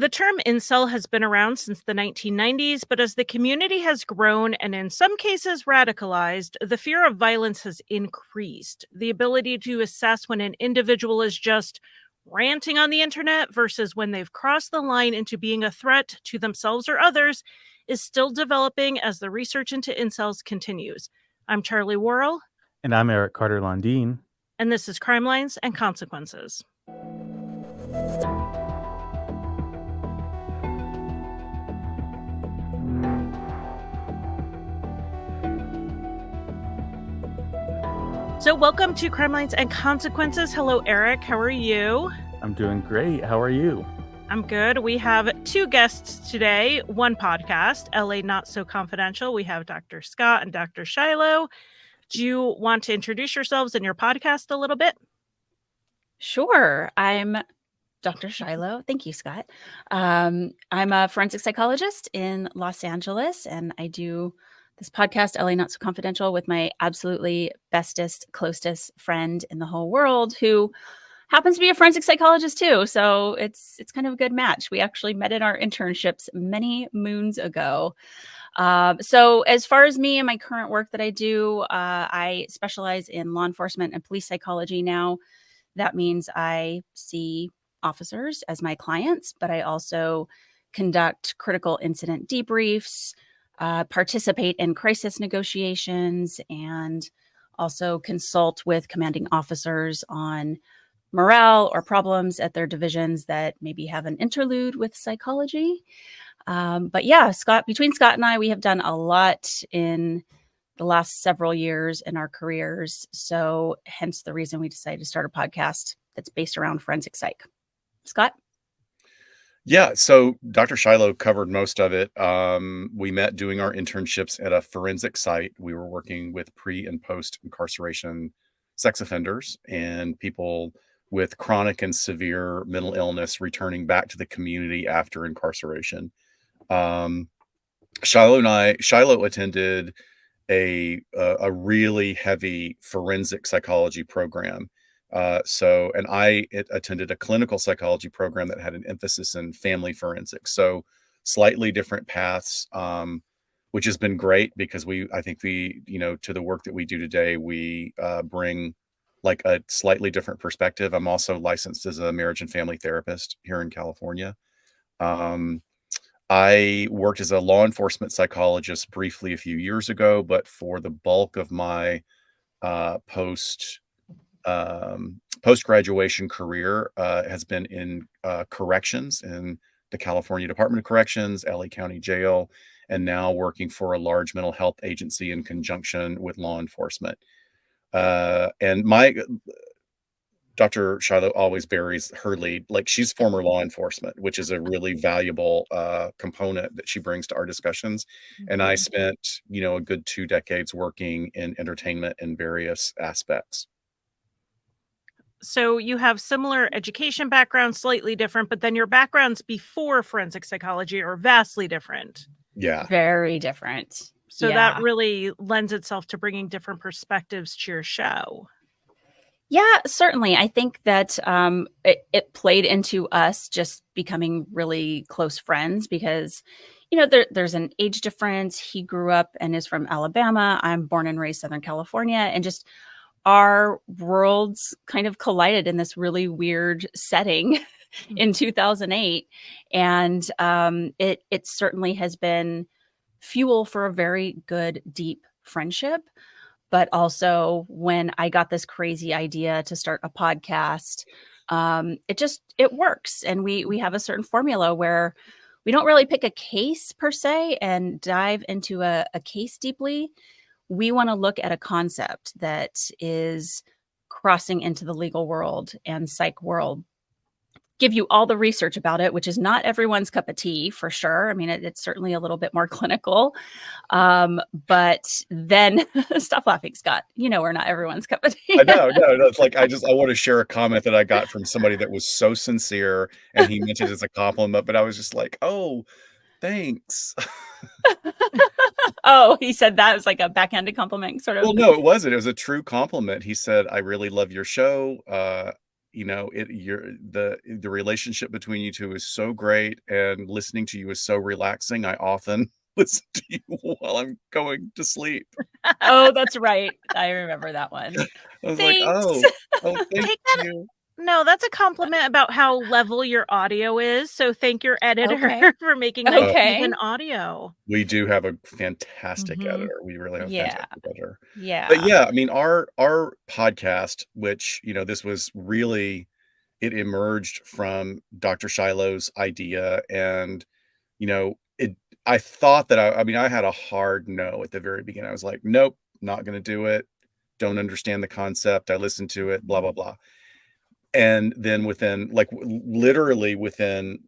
The term incel has been around since the 1990s, but as the community has grown and in some cases radicalized, the fear of violence has increased. The ability to assess when an individual is just ranting on the internet versus when they've crossed the line into being a threat to themselves or others is still developing as the research into incels continues. I'm Charlie Worrell. And I'm Eric Carter-Londine. And this is Crime Lines and Consequences. So welcome to Crime Lines and Consequences. Hello, Eric. How are you? I'm doing great. How are you? I'm good. We have two guests today, one podcast, LA Not So Confidential. We have Dr. Scott and Dr. Shiloh. Do you want to introduce yourselves and your podcast a little bit? Sure. I'm Dr. Shiloh. Thank you, Scott. I'm a forensic psychologist in Los Angeles, and I do this podcast, LA Not So Confidential, with my absolutely bestest, closest friend in the whole world, who happens to be a forensic psychologist too. So it's kind of a good match. We actually met in our internships many moons ago. So as far as me and my current work that I do, I specialize in law enforcement and police psychology now. That means I see officers as my clients, but I also conduct critical incident debriefs, participate in crisis negotiations, and also consult with commanding officers on morale or problems at their divisions that maybe have an interlude with psychology. But yeah, between Scott and I, we have done a lot in the last several years in our careers. So hence the reason we decided to start a podcast that's based around forensic psych. Scott? Yeah, so Dr. Shiloh covered most of it. We met doing our internships at a forensic site. We were working with pre and post incarceration sex offenders and people with chronic and severe mental illness returning back to the community after incarceration. Shiloh attended a really heavy forensic psychology program. And I attended a clinical psychology program that had an emphasis in family forensics. So slightly different paths, which has been great because I think to the work that we do today, we bring like a slightly different perspective. I'm also licensed as a marriage and family therapist here in California. I worked as a law enforcement psychologist briefly a few years ago, but for the bulk of my post-graduation career has been in corrections in the California Department of Corrections, LA County Jail, and now working for a large mental health agency in conjunction with law enforcement. And Dr. Shiloh always buries her lead. Like, she's former law enforcement, which is a really valuable component that she brings to our discussions. Mm-hmm. And I spent, a good 2 decades working in entertainment in various aspects. So you have similar education backgrounds, slightly different, but then your backgrounds before forensic psychology are vastly different. Yeah. Very different. So that really lends itself to bringing different perspectives to your show. Yeah, certainly. I think that it played into us just becoming really close friends because, there's an age difference. He grew up and is from Alabama. I'm born and raised Southern California, and just our worlds kind of collided in this really weird setting in 2008. And it certainly has been fuel for a very good, deep friendship. But also when I got this crazy idea to start a podcast, it works. And we have a certain formula where we don't really pick a case per se and dive into a case deeply. We want to look at a concept that is crossing into the legal world and psych world, give you all the research about it, which is not everyone's cup of tea for sure. I mean, it's certainly a little bit more clinical. But then stop laughing, Scott. We're not everyone's cup of tea. No. It's like, I want to share a comment that I got from somebody that was so sincere and he meant it as a compliment, but I was just like, oh, thanks. Oh, he said that was like a backhanded compliment, sort of. Well, no, it wasn't. It was a true compliment. He said, I really love your show. the relationship between you two is so great, and listening to you is so relaxing. I often listen to you while I'm going to sleep. Oh, that's right. I remember that one. I was like, Thanks. oh, thank Take that. you. No, that's a compliment about how level your audio is. So thank your editor Okay. for making that Okay. even audio. We do have a fantastic Mhm. editor. We really have a Yeah. fantastic editor. But Yeah. yeah, I mean, our podcast, which, this was really, it emerged from Dr. Shiloh's idea. And, I thought that I mean, I had a hard no at the very beginning. I was like, nope, not going to do it. Don't understand the concept. I listened to it, blah, blah, blah. And then literally within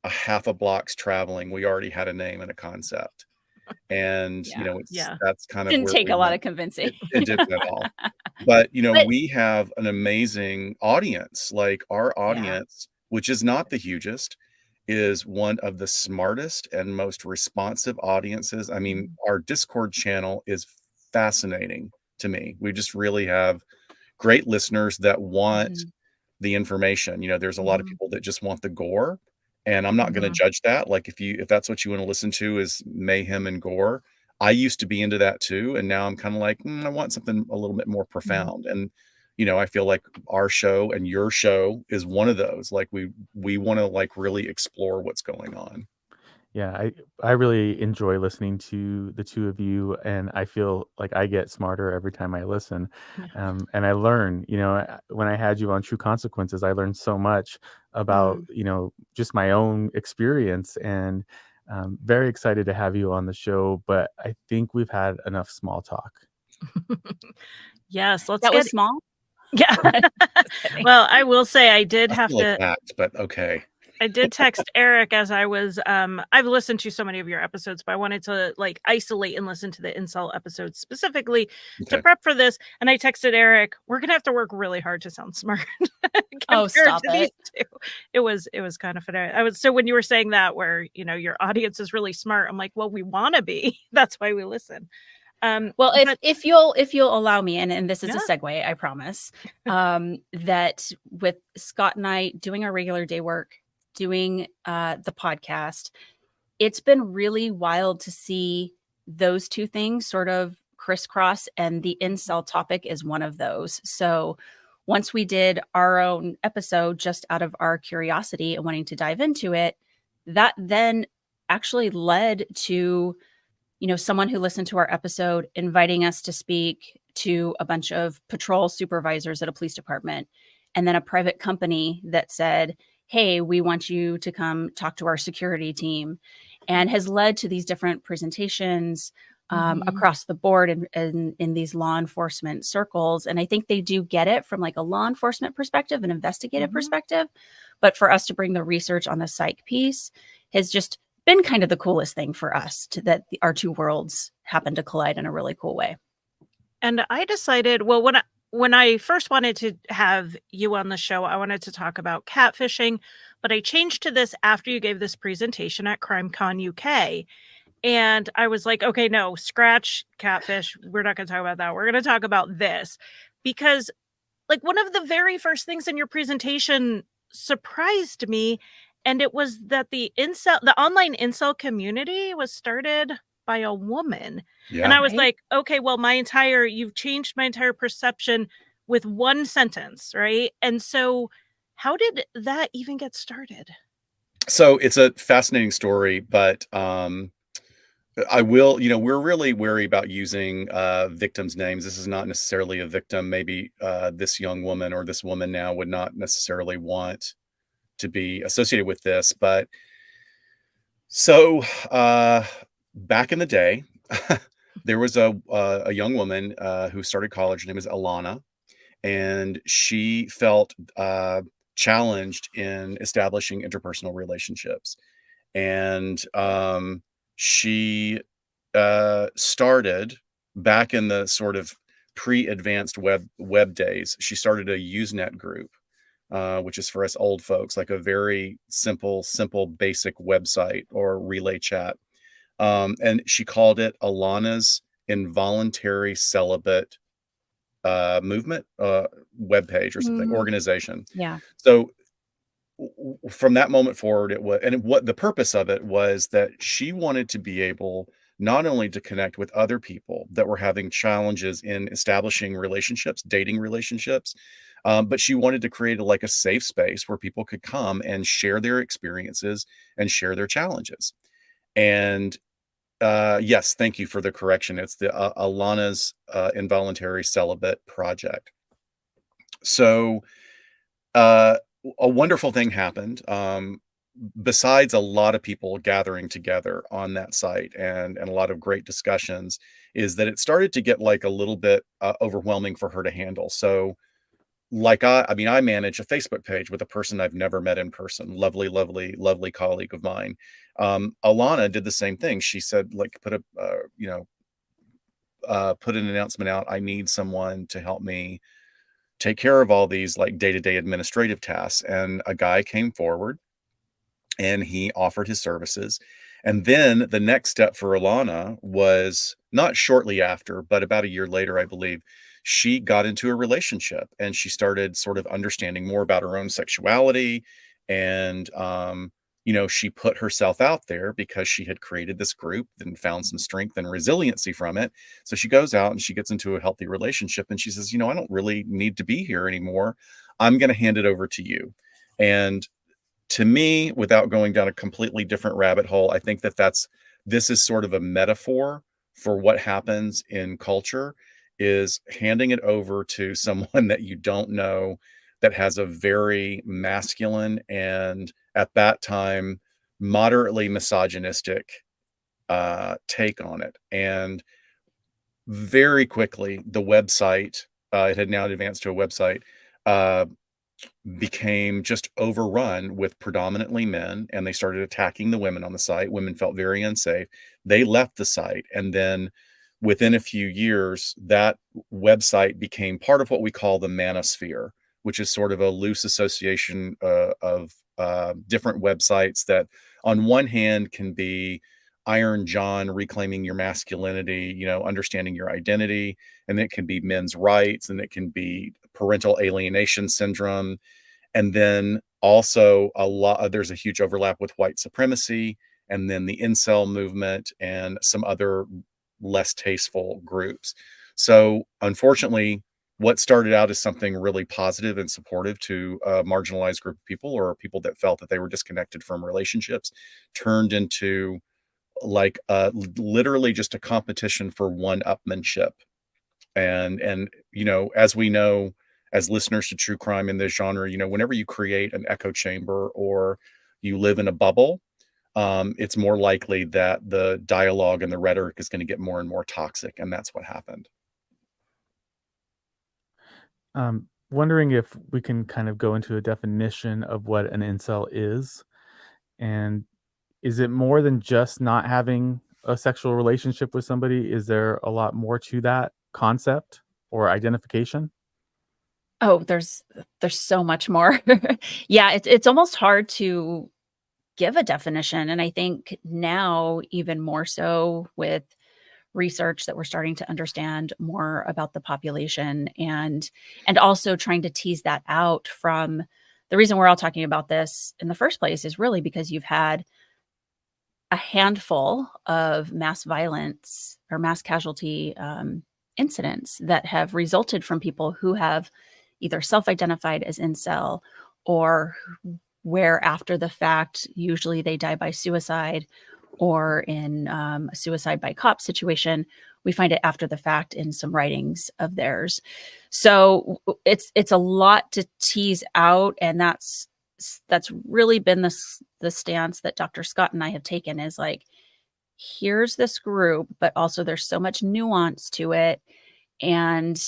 a half a block's traveling, we already had a name and a concept. And, Yeah. Yeah. that's kind of Didn't where take we a lot went. of convincing. It didn't at all. But, But we have an amazing audience. Like, our yeah. audience, which is not the hugest, is one of the smartest and most responsive audiences. I mean, our Discord channel is fascinating to me. We just really have great listeners that want Mhm. the information. There's a lot of Mhm. people that just want the gore, and I'm not going to Mhm. judge that. Like, if that's what you want to listen to is mayhem and gore. I used to be into that too, and now I'm kind of like, I want something a little bit more profound. And I feel like our show and your show is one of those. Like, we want to, like, really explore what's going on. Yeah, I really enjoy listening to the two of you, and I feel like I get smarter every time I listen. Yeah. And I learn, when I had you on True Consequences, I learned so much about, just my own experience, and very excited to have you on the show. But I think we've had enough small talk. Yes, let's That get was small. yeah. Just kidding. Well, I will say I did I have feel to attacked, but okay. I did text Eric as I was I've listened to so many of your episodes, but I wanted to like isolate and listen to the incel episodes specifically to Okay. prep for this. And I texted Eric, we're gonna have to work really hard to sound smart Oh, compared stop to these it. two. It was kind of funny. So when you were saying that where your audience is really smart, I'm like, well, we wanna be. That's why we listen. Well, But if you'll allow me, and this is yeah. a segue, I promise, that with Scott and I doing our regular day work, doing the podcast, it's been really wild to see those two things sort of crisscross, and the incel topic is one of those. So once we did our own episode just out of our curiosity and wanting to dive into it, that then actually led to someone who listened to our episode inviting us to speak to a bunch of patrol supervisors at a police department, and then a private company that said, hey, we want you to come talk to our security team, and has led to these different presentations across the board in these law enforcement circles. And I think they do get it from like a law enforcement perspective, an investigative perspective. But for us to bring the research on the psych piece has just been kind of the coolest thing for us that our two worlds happen to collide in a really cool way. And I decided, well, when I first wanted to have you on the show, I wanted to talk about catfishing, but I changed to this after you gave this presentation at CrimeCon UK. And I was like, okay, no, scratch catfish. We're not going to talk about that. We're going to talk about this. Because like one of the very first things in your presentation surprised me. And it was that the online incel community was started by a woman. And Yeah. I was Right? like, okay, well, you've changed my entire perception with one sentence, right? And so how did that even get started? So it's a fascinating story, but I will, we're really wary about using victims' names. This is not necessarily a victim. Maybe this young woman or this woman now would not necessarily want to be associated with this. But so back in the day, there was a young woman who started college. Her name is Alana, and she felt challenged in establishing interpersonal relationships. And she started back in the sort of pre-advanced web days. She started a Usenet group, which is for us old folks, like a very simple, basic website or relay chat. And she called it Alana's Involuntary Celibate movement, webpage or something, organization. Yeah. So from that moment forward, it was, and what the purpose of it was that she wanted to be able not only to connect with other people that were having challenges in establishing relationships, dating relationships, but she wanted to create like a safe space where people could come and share their experiences and share their challenges. And yes, thank you for the correction. It's the Alana's Involuntary Celibate Project. So uh, a wonderful thing happened. Besides a lot of people gathering together on that site and a lot of great discussions, is that it started to get like a little bit overwhelming for her to handle. So like I mean, I manage a Facebook page with a person I've never met in person. Lovely, lovely, lovely colleague of mine. Alana did the same thing. She said, like, put an announcement out. I need someone to help me take care of all these like day-to-day administrative tasks. And a guy came forward and he offered his services. And then the next step for Alana was not shortly after, but about a year later, I believe, she got into a relationship and she started sort of understanding more about her own sexuality. And, she put herself out there because she had created this group and found some strength and resiliency from it. So she goes out and she gets into a healthy relationship and she says, I don't really need to be here anymore. I'm going to hand it over to you. And to me, without going down a completely different rabbit hole, I think this is sort of a metaphor for what happens in culture, is handing it over to someone that you don't know, that has a very masculine and at that time moderately misogynistic take on it. And very quickly, the website, it had now advanced to a website, became just overrun with predominantly men, and they started attacking the women on the site. Women felt very unsafe. They left the site. And then within a few years, that website became part of what we call the manosphere, which is sort of a loose association of different websites that on one hand can be Iron John reclaiming your masculinity, understanding your identity, and it can be men's rights, and it can be parental alienation syndrome. And then also there's a huge overlap with white supremacy, and then the incel movement and some other less tasteful groups. So unfortunately, what started out as something really positive and supportive to a marginalized group of people, or people that felt that they were disconnected from relationships, turned into like literally just a competition for one-upmanship. And as we know, as listeners to true crime in this genre, whenever you create an echo chamber or you live in a bubble, it's more likely that the dialogue and the rhetoric is going to get more and more toxic. And that's what happened. Wondering if we can kind of go into a definition of what an incel is. And is it more than just not having a sexual relationship with somebody? Is there a lot more to that concept or identification? Oh, there's so much more. Yeah, it's almost hard to give a definition. And I think now even more so with research that we're starting to understand more about the population, and also trying to tease that out from the reason we're all talking about this in the first place is really because you've had a handful of mass violence or mass casualty incidents that have resulted from people who have either self-identified as incel, or where after the fact, usually they die by suicide, or in a suicide by cop situation, we find it after the fact in some writings of theirs. So it's a lot to tease out, and that's really been the stance that Dr. Scott and I have taken, is like, here's this group, but also there's so much nuance to it. And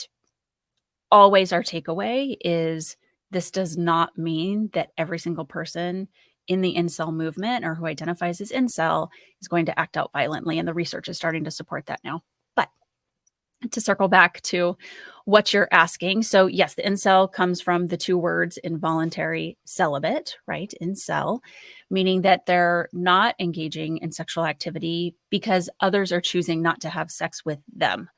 always our takeaway is this does not mean that every single person in the incel movement or who identifies as incel is going to act out violently. And the research is starting to support that now. But to circle back to what you're asking. So yes, the incel comes from the two words involuntary celibate, right? Incel, meaning that they're not engaging in sexual activity because others are choosing not to have sex with them.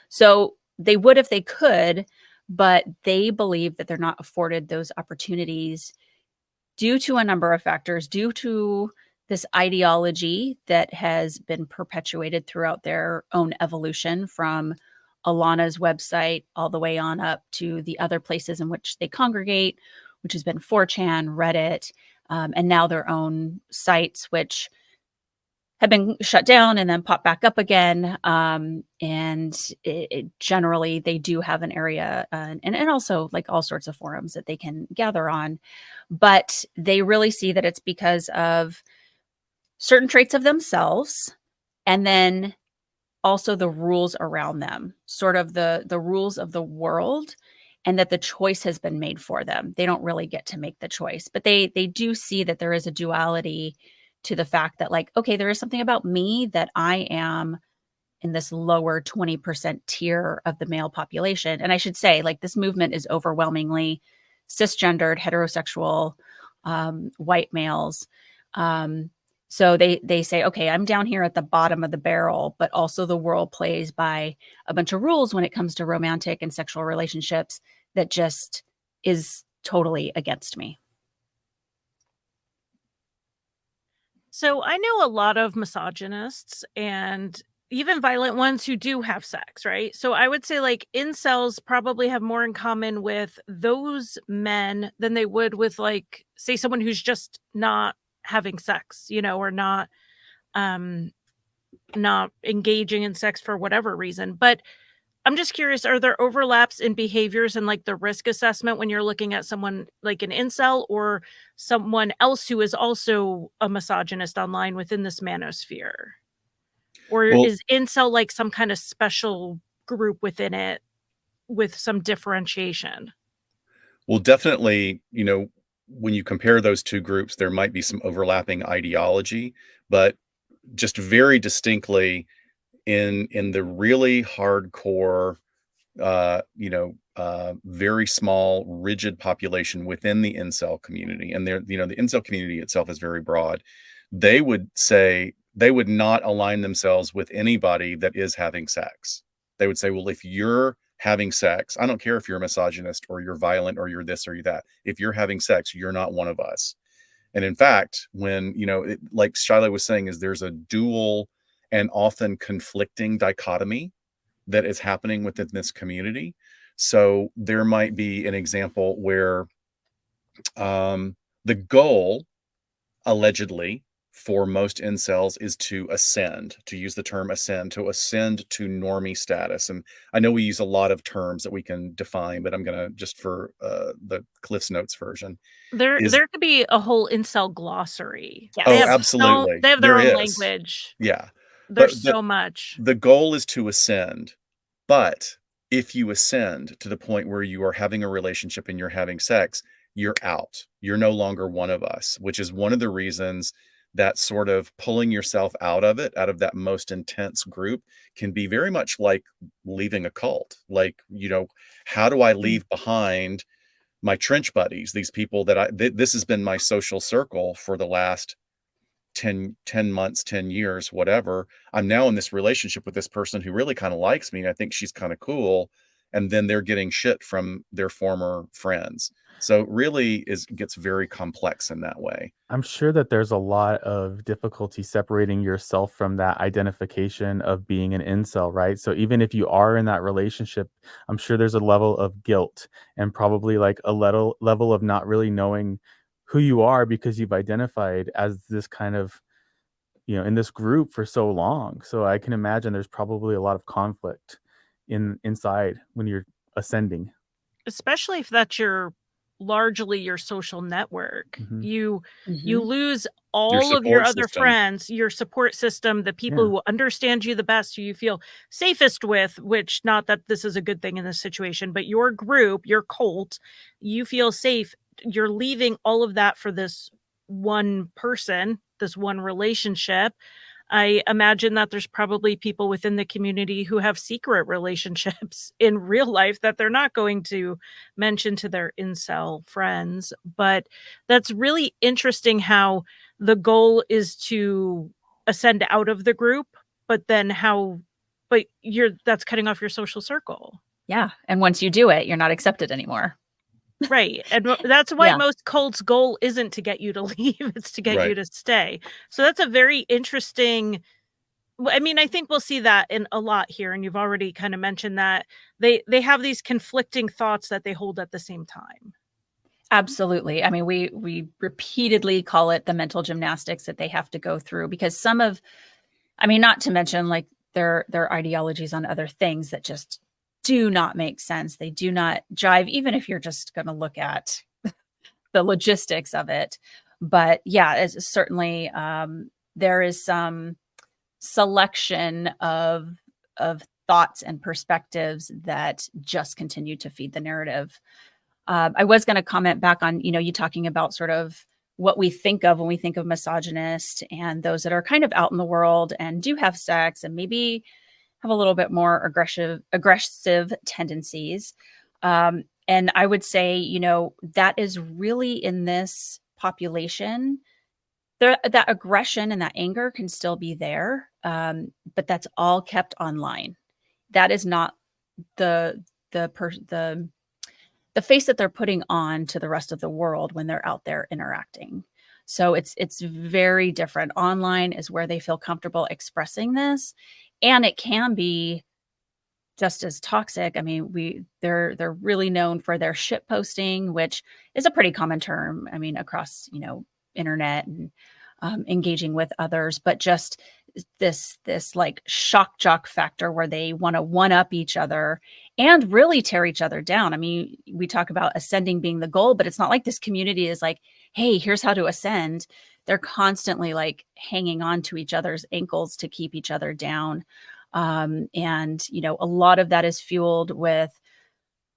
So they would if they could, but they believe that they're not afforded those opportunities due to a number of factors, due to this ideology that has been perpetuated throughout their own evolution, from Alana's website all the way on up to the other places in which they congregate, which has been 4chan, Reddit, and now their own sites, which have been shut down and then pop back up again. And generally, they do have an area and also like all sorts of forums that they can gather on. But they really see that it's because of certain traits of themselves, and then also the rules around them, sort of the rules of the world, and that the choice has been made for them. They don't really get to make the choice, but they do see that there is a duality to the fact that, like, okay, there is something about me that I am in this lower 20% tier of the male population. And I should say, like, this movement is overwhelmingly cisgendered, heterosexual, white males. So they say, okay, I'm down here at the bottom of the barrel, but also the world plays by a bunch of rules when it comes to romantic and sexual relationships that just is totally against me. So I know a lot of misogynists and even violent ones who do have sex, right? So I would say like incels probably have more in common with those men than they would with, like, say, someone who's just not having sex, or not engaging in sex for whatever reason. But I'm just curious, are there overlaps in behaviors and like the risk assessment when you're looking at someone like an incel or someone else who is also a misogynist online within this manosphere? Or Well, is incel like some kind of special group within it with some differentiation? well, definitely, when you compare those two groups, there might be some overlapping ideology, but just very distinctly in the really hardcore, very small, rigid population within the incel community, and the incel community itself is very broad. They would say they would not align themselves with anybody that is having sex. They would say, well, if you're having sex, I don't care if you're a misogynist or you're violent or you're this or you're that. If you're having sex, you're not one of us. And in fact, when, like Shiloh was saying, is there's a dual and often conflicting dichotomy that is happening within this community. So there might be an example where the goal, allegedly, for most incels is to ascend, to use the term ascend, to ascend to normie status. And I know we use a lot of terms that we can define, but I'm going to just for the Cliff's Notes version There is, there could be a whole incel glossary. They oh, Yes. have absolutely. they have their There own is. language. Yeah. There's But so much. the goal is to ascend. But if you ascend to the point where you are having a relationship and you're having sex, you're out. You're no longer one of us, which is one of the reasons that sort of pulling yourself out of it, out of that most intense group, can be very much like leaving a cult. Like, how do I leave behind my trench buddies, these people that this has been my social circle for the last 10 months, 10 years, whatever. I'm now in this relationship with this person who really kind of likes me, and I think she's kind of cool. And then they're getting shit from their former friends. So it really gets very complex in that way. I'm sure that there's a lot of difficulty separating yourself from that identification of being an incel, right? So even if you are in that relationship, I'm sure there's a level of guilt and probably like a level of not really knowing who you are because you've identified as this kind of, in this group for so long. So I can imagine there's probably a lot of conflict inside when you're ascending. Especially if that's largely your social network. Mhm. You Mhm. lose Your all of your support other system. friends, your support system, the people Yeah. who understand you the best, who you feel safest with, which, not that this is a good thing in this situation, but your group, your cult, you feel safe. You're leaving all of that for this one person, this one relationship. I imagine that there's probably people within the community who have secret relationships in real life that they're not going to mention to their incel friends. But that's really interesting how the goal is to ascend out of the group, but but that's cutting off your social circle. Yeah. And once you do it, you're not accepted anymore. Right. And that's why Yeah. most cults' goal isn't to get you to leave, it's to get you Right. to stay. So that's a very interesting, I mean, I think we'll see that in a lot here, and you've already kind of mentioned that they have these conflicting thoughts that they hold at the same time. Absolutely. I mean, we repeatedly call it the mental gymnastics that they have to go through, because not to mention like their ideologies on other things that just do not make sense. They do not jive, even if you're just going to look at the logistics of it. But yeah, it's certainly there is some selection of thoughts and perspectives that just continue to feed the narrative. I was going to comment back on, you talking about sort of what we think of when we think of misogynist and those that are kind of out in the world and do have sex and maybe have a little bit more aggressive tendencies. And I would say, that is really in this population, that aggression and that anger can still be there. But that's all kept online. That is not the face that they're putting on to the rest of the world when they're out there interacting. So it's very different. Online is where they feel comfortable expressing this, and it can be just as toxic. I mean, they're really known for their shit posting, which is a pretty common term. I mean, across internet and engaging with others, but just this like shock jock factor where they want to one up each other and really tear each other down. I mean, we talk about ascending being the goal, but it's not like this community is like, hey, here's how to ascend. They're constantly like hanging on to each other's ankles to keep each other down. And a lot of that is fueled with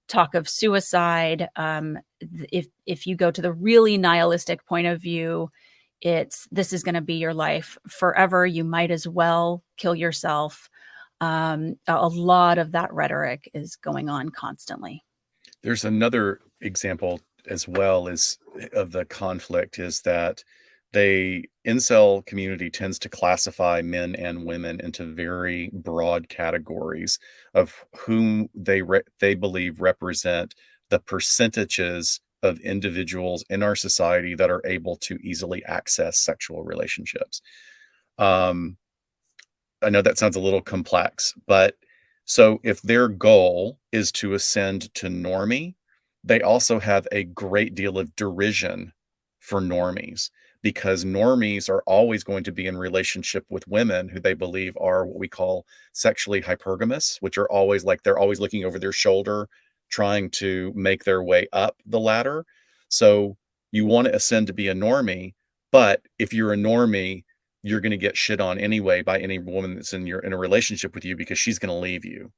talk of suicide. If you go to the really nihilistic point of view, this is going to be your life forever. You might as well kill yourself. A lot of that rhetoric is going on constantly. There's another example as well as of the conflict is that incel community tends to classify men and women into very broad categories of whom they believe represent the percentages of individuals in our society that are able to easily access sexual relationships. I know that sounds a little complex, but so if their goal is to ascend to normie, they also have a great deal of derision for normies, because normies are always going to be in relationship with women who they believe are what we call sexually hypergamous, which are always like they're always looking over their shoulder, trying to make their way up the ladder. So you want to ascend to be a normie, but if you're a normie, you're going to get shit on anyway by any woman that's in a relationship with you because she's going to leave you.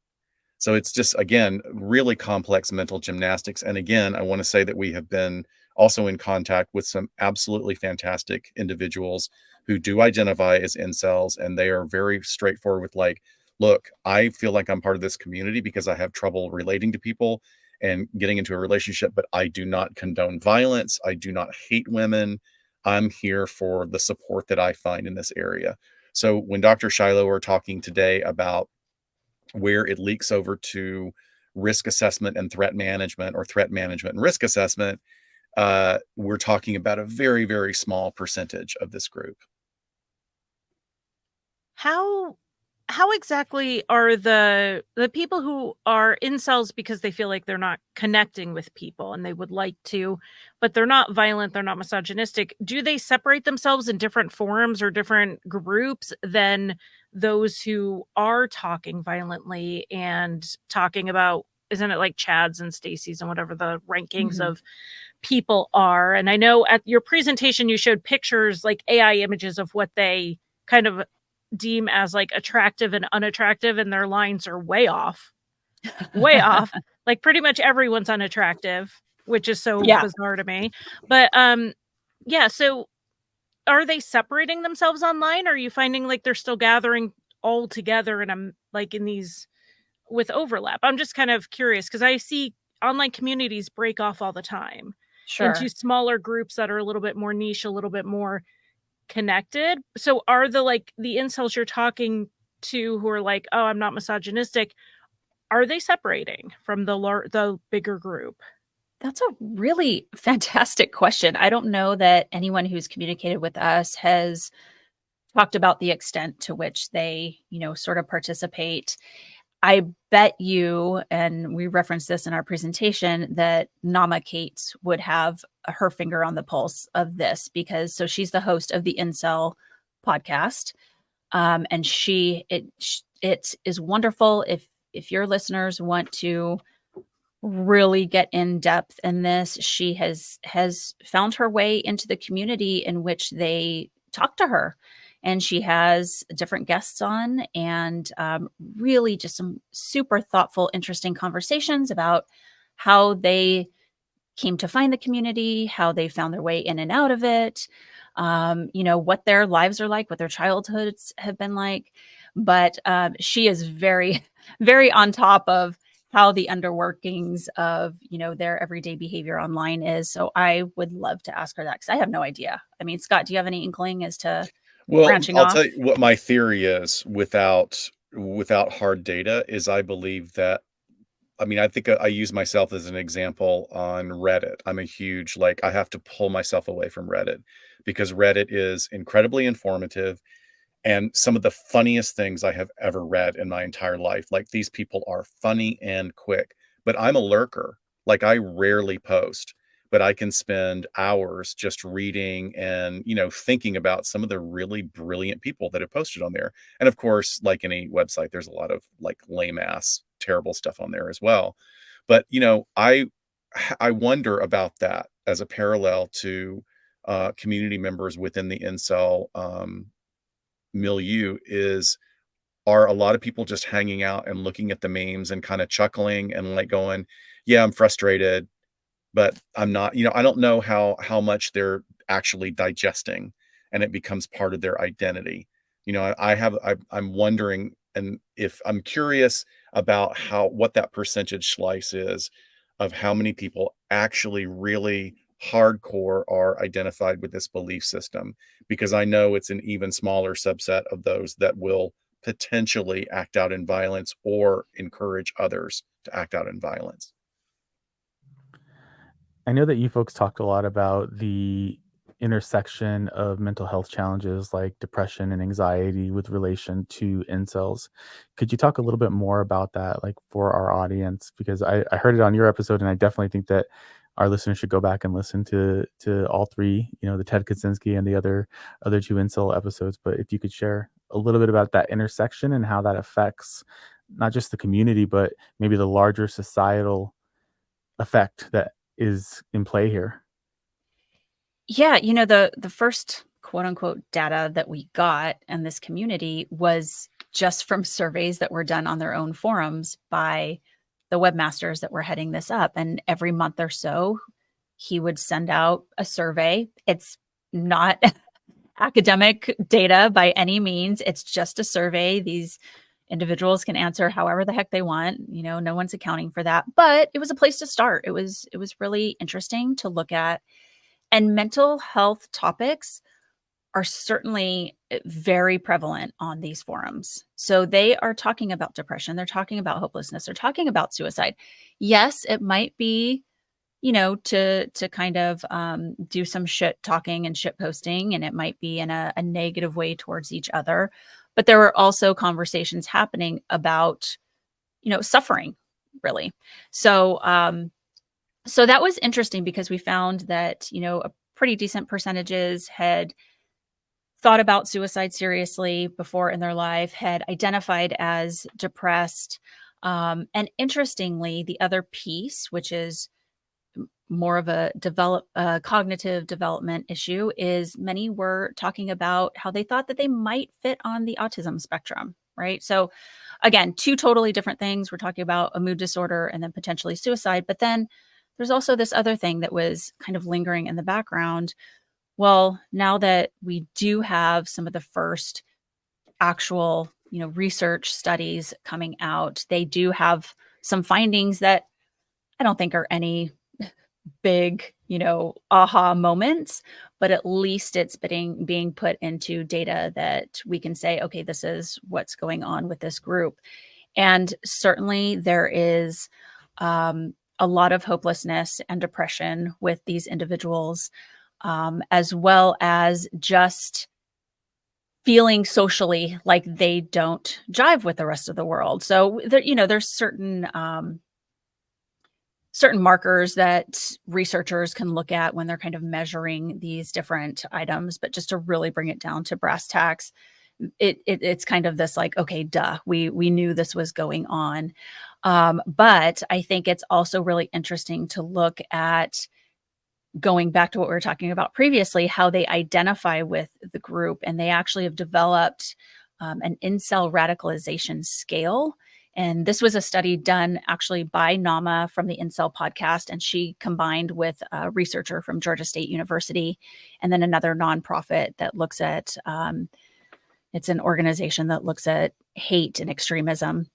So it's just, again, really complex mental gymnastics. And again, I want to say that we have been also in contact with some absolutely fantastic individuals who do identify as incels, and they are very straightforward with like, look, I feel like I'm part of this community because I have trouble relating to people and getting into a relationship, but I do not condone violence. I do not hate women. I'm here for the support that I find in this area. So when Dr. Shiloh are talking today about where it leaks over to risk assessment and threat management, or threat management and risk assessment, we're talking about a very, very small percentage of this group. How exactly are the people who are incels because they feel like they're not connecting with people and they would like to, but they're not violent, they're not misogynistic? Do they separate themselves in different forums or different groups than those who are talking violently and talking about, isn't it like Chad's and Stacy's and whatever the rankings of people are? And I know at your presentation you showed pictures, like AI images of what they kind of deem as like attractive and unattractive, and their lines are way off. Like pretty much everyone's unattractive, which is so bizarre to me. But so are they separating themselves online, or are you finding like they're still gathering all together and like in these with overlap? I'm just kind of curious because I see online communities break off all the time into smaller groups that are a little bit more niche, a little bit more connected. So are the incels you're talking two who are like, oh, I'm not misogynistic, are they separating from the bigger group? That's a really fantastic question. I don't know that anyone who's communicated with us has talked about the extent to which they, sort of participate. I bet you, and we referenced this in our presentation, that Nama Kate would have her finger on the pulse of this so she's the host of the Incel podcast. And it is wonderful if your listeners want to really get in depth in this. She has found her way into the community in which they talk to her, and she has different guests on, and really just some super thoughtful, interesting conversations about how they came to find the community, how they found their way in and out of it, what their lives are like, what their childhoods have been like. But she is very, very on top of how the underworkings of, their everyday behavior online is. So I would love to ask her that, because I have no idea. I mean, Scott, do you have any inkling as to branching I'll off? tell you what my theory is without hard data is I believe that, I think I use myself as an example on Reddit. I'm a huge, I have to pull myself away from Reddit because Reddit is incredibly informative and some of the funniest things I have ever read in my entire life. Like, these people are funny and quick, but I'm a lurker. Like, I rarely post, but I can spend hours just reading and, thinking about some of the really brilliant people that have posted on there. And of course, like any website, there's a lot of lame ass, terrible stuff on there as well. But, I wonder about that as a parallel to community members within the incel milieu are a lot of people just hanging out and looking at the memes and kind of chuckling and going, yeah, I'm frustrated, but I'm not, I don't know how much they're actually digesting, and it becomes part of their identity. I'm wondering, and if I'm curious about what that percentage slice is of how many people actually really hardcore are identified with this belief system, because I know it's an even smaller subset of those that will potentially act out in violence or encourage others to act out in violence. I know that you folks talked a lot about the intersection of mental health challenges like depression and anxiety with relation to incels. Could you talk a little bit more about that, like for our audience? Because I heard it on your episode, and I definitely think that our listeners should go back and listen to all three, the Ted Kaczynski and the other two incel episodes. But if you could share a little bit about that intersection and how that affects not just the community, but maybe the larger societal effect that is in play here. Yeah, the first quote unquote data that we got in this community was just from surveys that were done on their own forums by the webmasters that were heading this up. And every month or so, he would send out a survey. It's not academic data by any means. It's just a survey. These individuals can answer however the heck they want. No one's accounting for that. But it was a place to start. It was really interesting to look at. And mental health topics are certainly very prevalent on these forums. So they are talking about depression. They're talking about hopelessness. They're talking about suicide. Yes, it might be, to kind of do some shit talking and shit posting, and it might be in a negative way towards each other. But there were also conversations happening about, suffering, really. So that was interesting because we found that, a pretty decent percentages had thought about suicide seriously before in their life, had identified as depressed. And interestingly, the other piece, which is more of a cognitive development issue, is many were talking about how they thought that they might fit on the autism spectrum, right? So again, two totally different things. We're talking about a mood disorder and then potentially suicide, but then there's also this other thing that was kind of lingering in the background. Well, now that we do have some of the first actual, research studies coming out, they do have some findings that I don't think are any big, aha moments, but at least it's being put into data that we can say, okay, this is what's going on with this group. And certainly there is a lot of hopelessness and depression with these individuals, as well as just feeling socially like they don't jive with the rest of the world. So there's certain markers that researchers can look at when they're kind of measuring these different items, but just to really bring it down to brass tacks, it's kind of this like, okay, duh, we knew this was going on. But I think it's also really interesting to look at, going back to what we were talking about previously, how they identify with the group. And they actually have developed an incel radicalization scale. And this was a study done actually by Nama from the Incel podcast. And she combined with a researcher from Georgia State University, and then another nonprofit that looks at, it's an organization that looks at hate and extremism.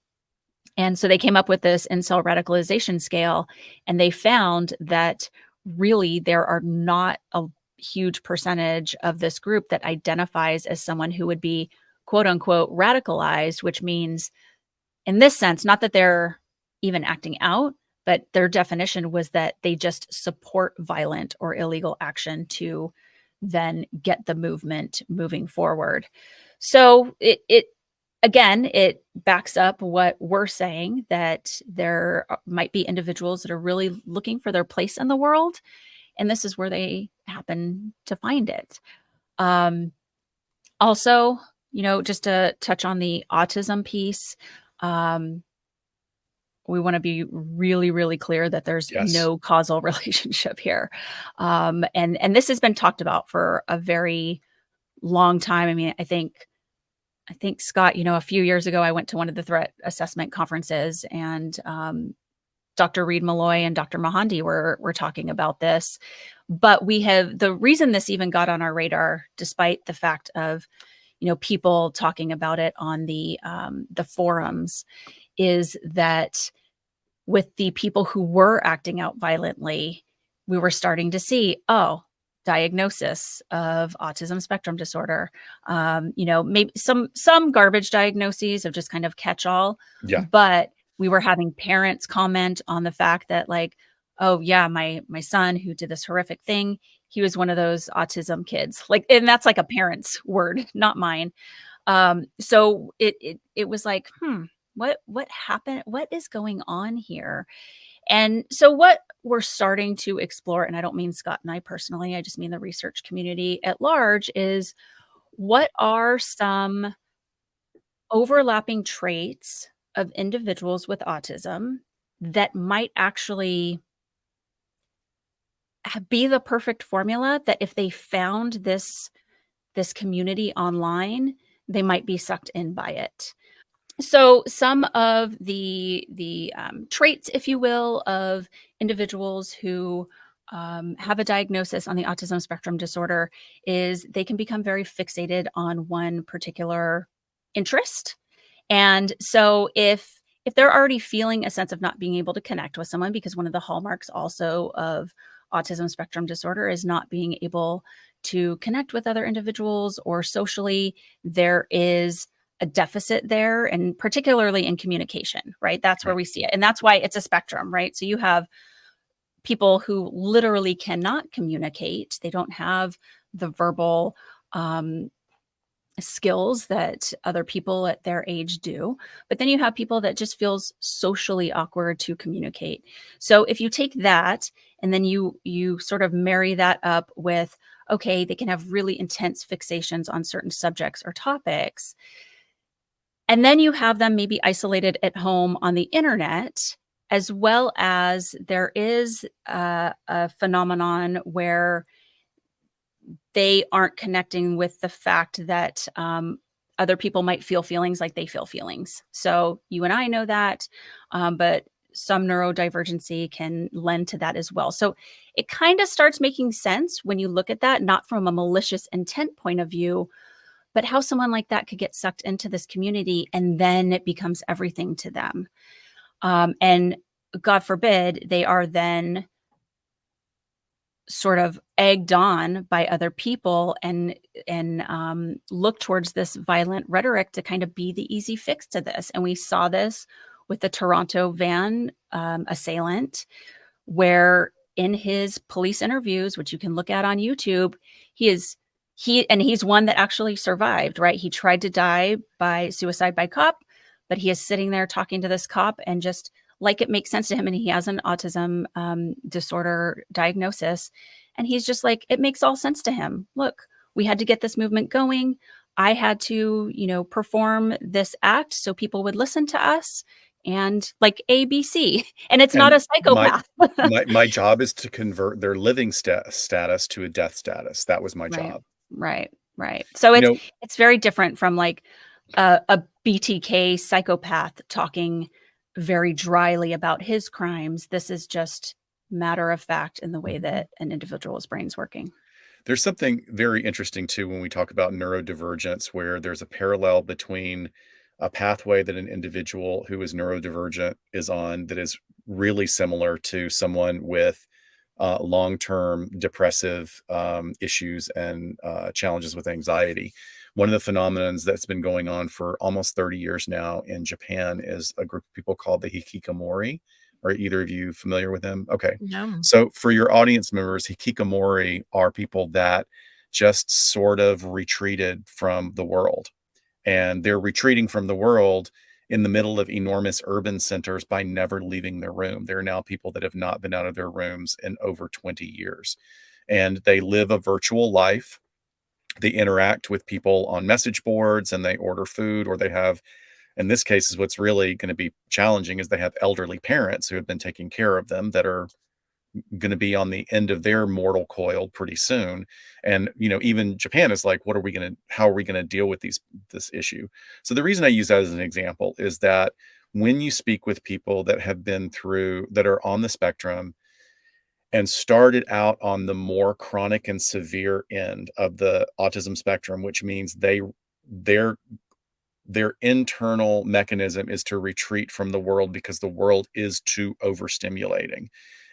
And so they came up with this incel radicalization scale, and they found that really there are not a huge percentage of this group that identifies as someone who would be quote unquote radicalized, which means in this sense, not that they're even acting out, but their definition was that they just support violent or illegal action to then get the movement moving forward. So it backs up what we're saying, that there might be individuals that are really looking for their place in the world, and this is where they happen to find it. Also, just to touch on the autism piece, we want to be really, really clear that there's no causal relationship here. And this has been talked about for a very long time. I mean, I think Scott, a few years ago, I went to one of the threat assessment conferences, and Dr. Reed Malloy and Dr. Mahandi were talking about this. But the reason this even got on our radar, despite the fact of, people talking about it on the forums, is that with the people who were acting out violently, we were starting to see, diagnosis of autism spectrum disorder, maybe some garbage diagnoses of just kind of catch-all. But we were having parents comment on the fact that, like, oh yeah, my son who did this horrific thing, he was one of those autism kids. Like, and that's like a parent's word, not mine. So it was like, what happened? What is going on here? And so what we're starting to explore, and I don't mean Scott and I personally, I just mean the research community at large, is what are some overlapping traits of individuals with autism that might actually be the perfect formula, that if they found this community online, they might be sucked in by it. So some of the traits, if you will, of individuals who have a diagnosis on the autism spectrum disorder is they can become very fixated on one particular interest. And so if they're already feeling a sense of not being able to connect with someone, because one of the hallmarks also of autism spectrum disorder is not being able to connect with other individuals or socially, there is a deficit there, and particularly in communication, right? That's where we see it. And that's why it's a spectrum, right? So you have people who literally cannot communicate. They don't have the verbal skills that other people at their age do. But then you have people that just feels socially awkward to communicate. So if you take that and then you sort of marry that up with, okay, they can have really intense fixations on certain subjects or topics, and then you have them maybe isolated at home on the internet, as well as there is a phenomenon where they aren't connecting with the fact that other people might feel feelings like they feel feelings. So you and I know that, but some neurodivergency can lend to that as well. So it kind of starts making sense when you look at that, not from a malicious intent point of view, but how someone like that could get sucked into this community and then it becomes everything to them. And God forbid, they are then sort of egged on by other people and look towards this violent rhetoric to kind of be the easy fix to this. And we saw this with the Toronto van assailant, where in his police interviews, which you can look at on YouTube, he's one that actually survived, right? He tried to die by suicide by cop, but he is sitting there talking to this cop and just like it makes sense to him. And he has an autism disorder diagnosis. And he's just like, it makes all sense to him. Look, we had to get this movement going. I had to, perform this act so people would listen to us, and like ABC. And it's not a psychopath. My job is to convert their living status to a death status. That was my job. Right. So it's very different from like a BTK psychopath talking very dryly about his crimes. This is just matter of fact in the way that an individual's brain's working. There's something very interesting too when we talk about neurodivergence, where there's a parallel between a pathway that an individual who is neurodivergent is on that is really similar to someone with long-term depressive issues and challenges with anxiety. One of the phenomena that's been going on for almost 30 years now in Japan is a group of people called the hikikomori. Are either of you familiar with them? Okay. No. So for your audience members, hikikomori are people that just sort of retreated from the world. And they're retreating from the world in the middle of enormous urban centers by never leaving their room. There are now people that have not been out of their rooms in over 20 years. And they live a virtual life. They interact with people on message boards, and they order food, or they have, in this case, is what's really going to be challenging is they have elderly parents who have been taking care of them that are going to be on the end of their mortal coil pretty soon. And even Japan is like, how are we going to deal with this issue? So the reason I use that as an example is that when you speak with people that are on the spectrum and started out on the more chronic and severe end of the autism spectrum, which means their internal mechanism is to retreat from the world because the world is too overstimulating.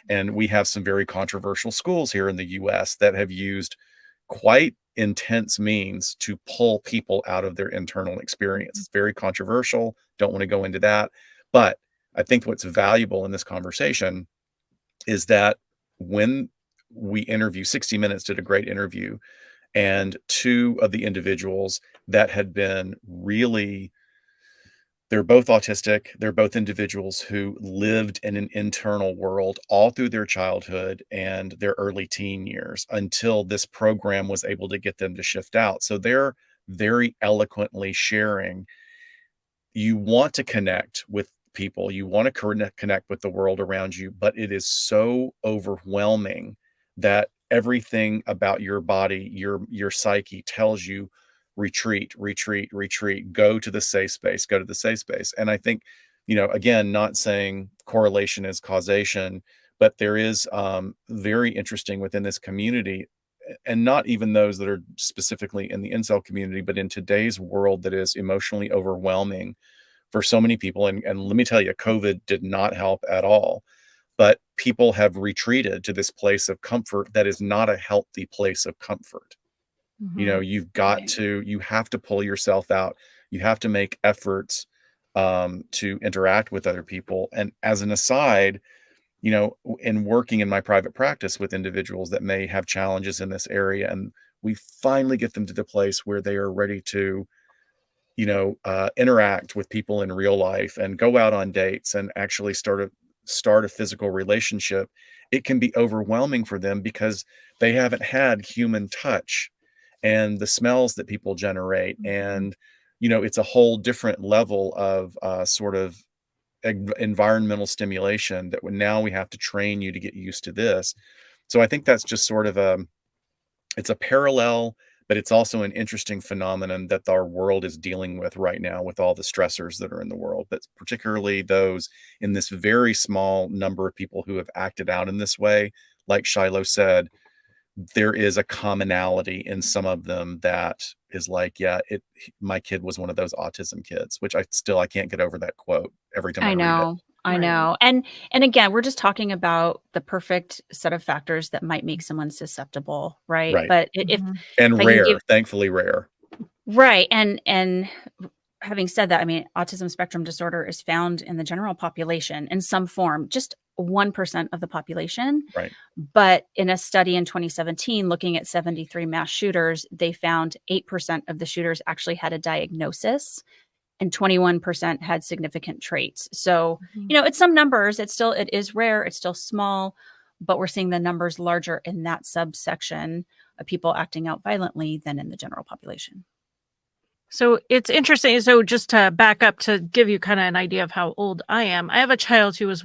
And we have some very controversial schools here in the US that have used quite intense means to pull people out of their internal experience. It's very controversial. Don't want to go into that. But I think what's valuable in this conversation is that when we interview, 60 Minutes did a great interview, and two of the individuals that had been they're both autistic. They're both individuals who lived in an internal world all through their childhood and their early teen years until this program was able to get them to shift out. So they're very eloquently sharing. You want to connect with people, you want to connect with the world around you, but it is so overwhelming that everything about your body, your psyche tells you retreat, go to the safe space. And I think, again, not saying correlation is causation, but there is very interesting within this community, and not even those that are specifically in the incel community, but in today's world that is emotionally overwhelming for so many people. And let me tell you, COVID did not help at all. But people have retreated to this place of comfort that is not a healthy place of comfort. You have to pull yourself out. You have to make efforts to interact with other people. And as an aside, in working in my private practice with individuals that may have challenges in this area, and we finally get them to the place where they are ready to, interact with people in real life and go out on dates and actually start a physical relationship, it can be overwhelming for them because they haven't had human touch and the smells that people generate. And, it's a whole different level of sort of environmental stimulation that now we have to train you to get used to this. So I think that's just sort of it's a parallel, but it's also an interesting phenomenon that our world is dealing with right now with all the stressors that are in the world, but particularly those in this very small number of people who have acted out in this way. Like Shiloh said, there is a commonality in some of them that is like, my kid was one of those autism kids, which I can't get over that quote every time I read it. I Right. know. And again, we're just talking about the perfect set of factors that might make someone susceptible, right? Right. But if Mhm. And I can rare, give thankfully rare. right, and having said that, I mean, autism spectrum disorder is found in the general population in some form, just 1% of the population. Right. But in a study in 2017 looking at 73 mass shooters, they found 8% of the shooters actually had a diagnosis and 21% had significant traits. So, Mhm. it's some numbers. It is rare, it's still small, but we're seeing the numbers larger in that subsection of people acting out violently than in the general population. So it's interesting. So just to back up to give you kind of an idea of how old I am, I have a child who was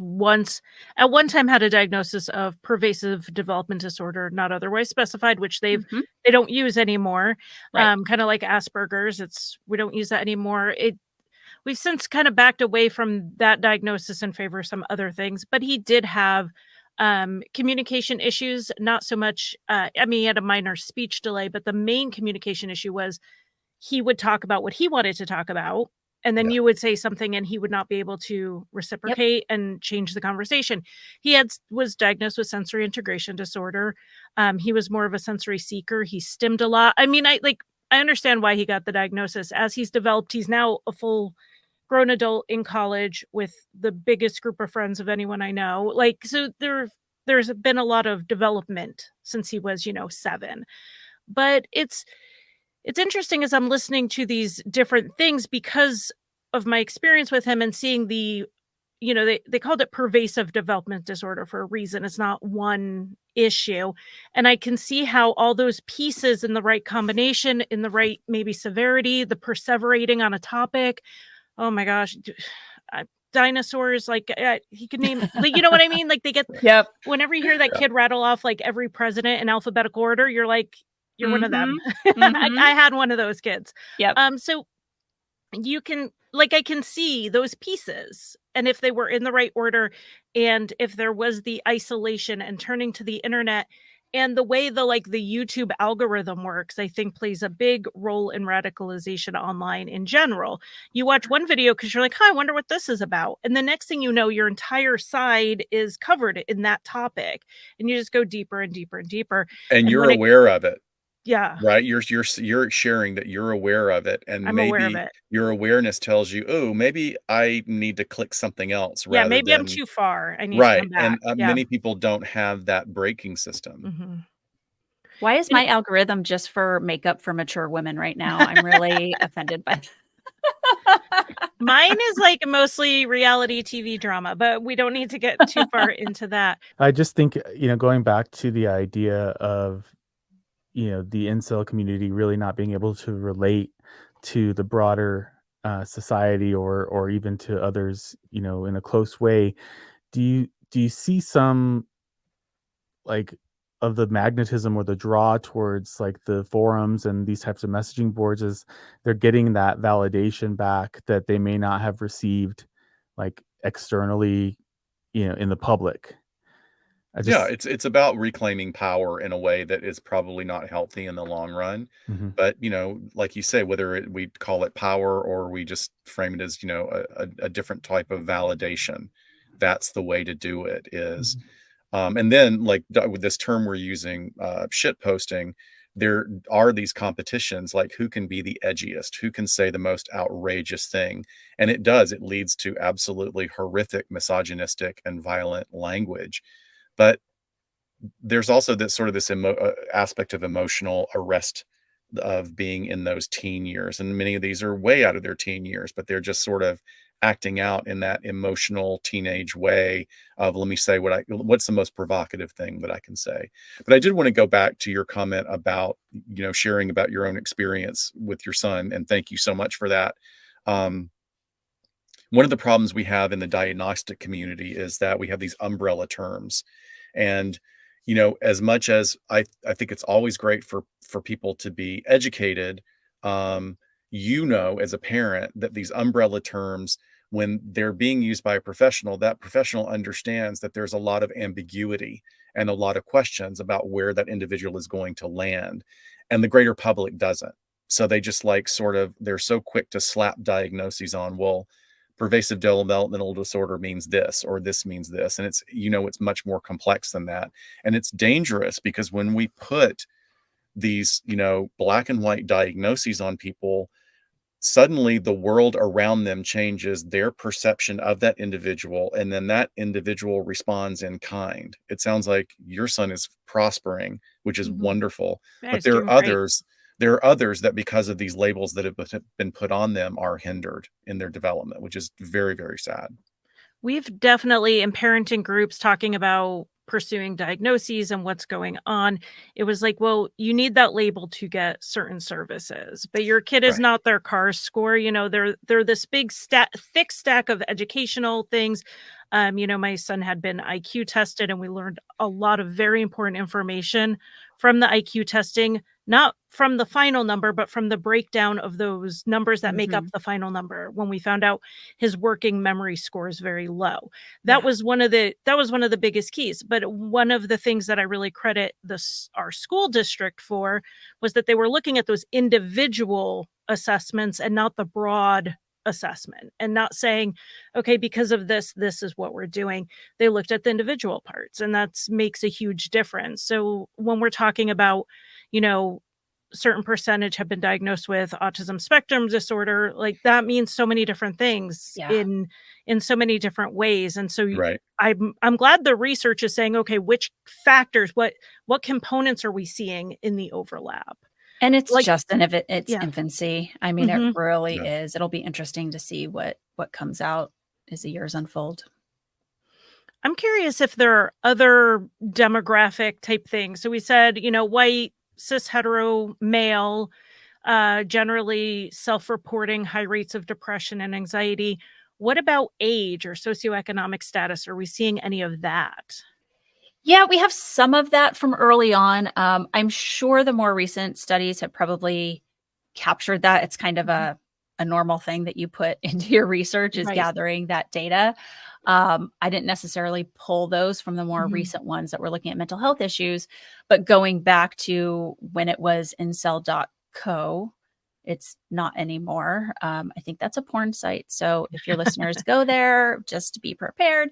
at one time had a diagnosis of pervasive development disorder, not otherwise specified, which they don't use anymore. Right. Kind of like Asperger's. We don't use that anymore. We've since kind of backed away from that diagnosis in favor of some other things, but he did have communication issues, not so much. I mean, he had a minor speech delay, but the main communication issue was he would talk about what he wanted to talk about, and then Yeah. you would say something and he would not be able to Yep. reciprocate and change the conversation. Was diagnosed with sensory integration disorder. He was more of a sensory seeker. He stimmed a lot. I mean, I understand why he got the diagnosis. As he's developed, he's now a full grown adult in college with the biggest group of friends of anyone I know. Like, so there's been a lot of development since he was, 7. But it's interesting as I'm listening to these different things because of my experience with him and seeing they called it pervasive development disorder for a reason. It's not one issue. And I can see how all those pieces in the right combination, in the right maybe severity, the perseverating on a topic. Oh my gosh. Dinosaurs, he could name, you know what I mean? Like they get, Yep. whenever you hear that Yeah. kid rattle off like every president in alphabetical order, you're like, you're one of them. Mhm. I had one of those kids. Yep. So you can, I can see those pieces, and if they were in the right order, and if there was the isolation and turning to the internet, and the way the YouTube algorithm works, I think plays a big role in radicalization online in general. You watch one video because you're like, I wonder what this is about. And the next thing you know, your entire side is covered in that topic. And you just go deeper and deeper and deeper. And And you're when it, aware of it, yeah, right? You're sharing that you're aware of it, and I'm aware of maybe it. your awareness tells you, "Oh, maybe I need to click something else," Yeah, rather maybe I'm than too far. I need to right. come And back. Yeah. many people don't have that braking system. Mhm. Why is And my algorithm just for makeup for mature women right now? I'm really offended by mine is mostly reality TV drama, but we don't need to get too far into that. I just think, going back to the idea of, the incel community really not being able to relate to the broader society or even to others, in a close way. Do you see some like of the magnetism or the draw towards like the forums and these types of messaging boards is they're getting that validation back that they may not have received like externally, in the public. I Yeah, just it's about reclaiming power in a way that is probably not healthy in the long run. Mhm, But, like you say, whether we call it power or we just frame it as, a different type of validation, that's the way to do it is. mhm, And then, like with this term we're using, shit posting, there are these competitions, like who can be the edgiest, who can say the most outrageous thing. And it leads to absolutely horrific, misogynistic, and violent language. But there's also this aspect of emotional arrest of being in those teen years, and many of these are way out of their teen years, but they're just sort of acting out in that emotional teenage way of, let me say what's the most provocative thing that I can say. But I did want to go back to your comment about, sharing about your own experience with your son, and thank you so much for that. um, One of the problems we have in the diagnostic community is that we have these umbrella terms. And, as much as I think it's always great for people to be educated, um, as a parent, that these umbrella terms, when they're being used by a professional, that professional understands that there's a lot of ambiguity and a lot of questions about where that individual is going to land. And the greater public doesn't. So they just they're so quick to slap diagnoses on, well, pervasive developmental disorder means this, or this means this. And it's, it's much more complex than that. And it's dangerous because when we put these, black and white diagnoses on people, suddenly the world around them changes their perception of that individual, and then that individual responds in kind. It sounds like your son is prospering, which is wonderful. Yeah, But he's doing great. there are others that, because of these labels that have been put on them, are hindered in their development, which is very, very sad. We've definitely, in parenting groups, talking about pursuing diagnoses and what's going on. It was like, well, you need that label to get certain services, but your kid is Right. not their CAR score. They're this big thick stack of educational things. My son had been IQ tested, and we learned a lot of very important information from the IQ testing, not from the final number, but from the breakdown of those numbers that make up the final number. When we found out his working memory score is very low, that was one of the biggest keys. But one of the things that I really credit our school district for was that they were looking at those individual assessments and not the broad assessment, and not saying, okay, because of this is what we're doing. They looked at the individual parts, and that makes a huge difference. So when we're talking about, certain percentage have been diagnosed with autism spectrum disorder, like that means so many different things in so many different ways. And so Right. I'm glad the research is saying, okay, which factors, what components are we seeing in the overlap? And it's Like, just in its yeah. infancy. I mean, it really Yeah. is. It'll be interesting to see what comes out as the years unfold. I'm curious if there are other demographic type things. So we said, white, cis hetero male, generally self-reporting high rates of depression and anxiety. What about age or socioeconomic status? Are we seeing any of that? Yeah, we have some of that from early on. I'm sure the more recent studies have probably captured that. It's kind of a normal thing that you put into your research, is Right. gathering that data. I didn't necessarily pull those from the more Mhm. recent ones that were looking at mental health issues, but going back to when it was incel.co, it's not anymore. I think that's a porn site. So if your listeners go there, just be prepared.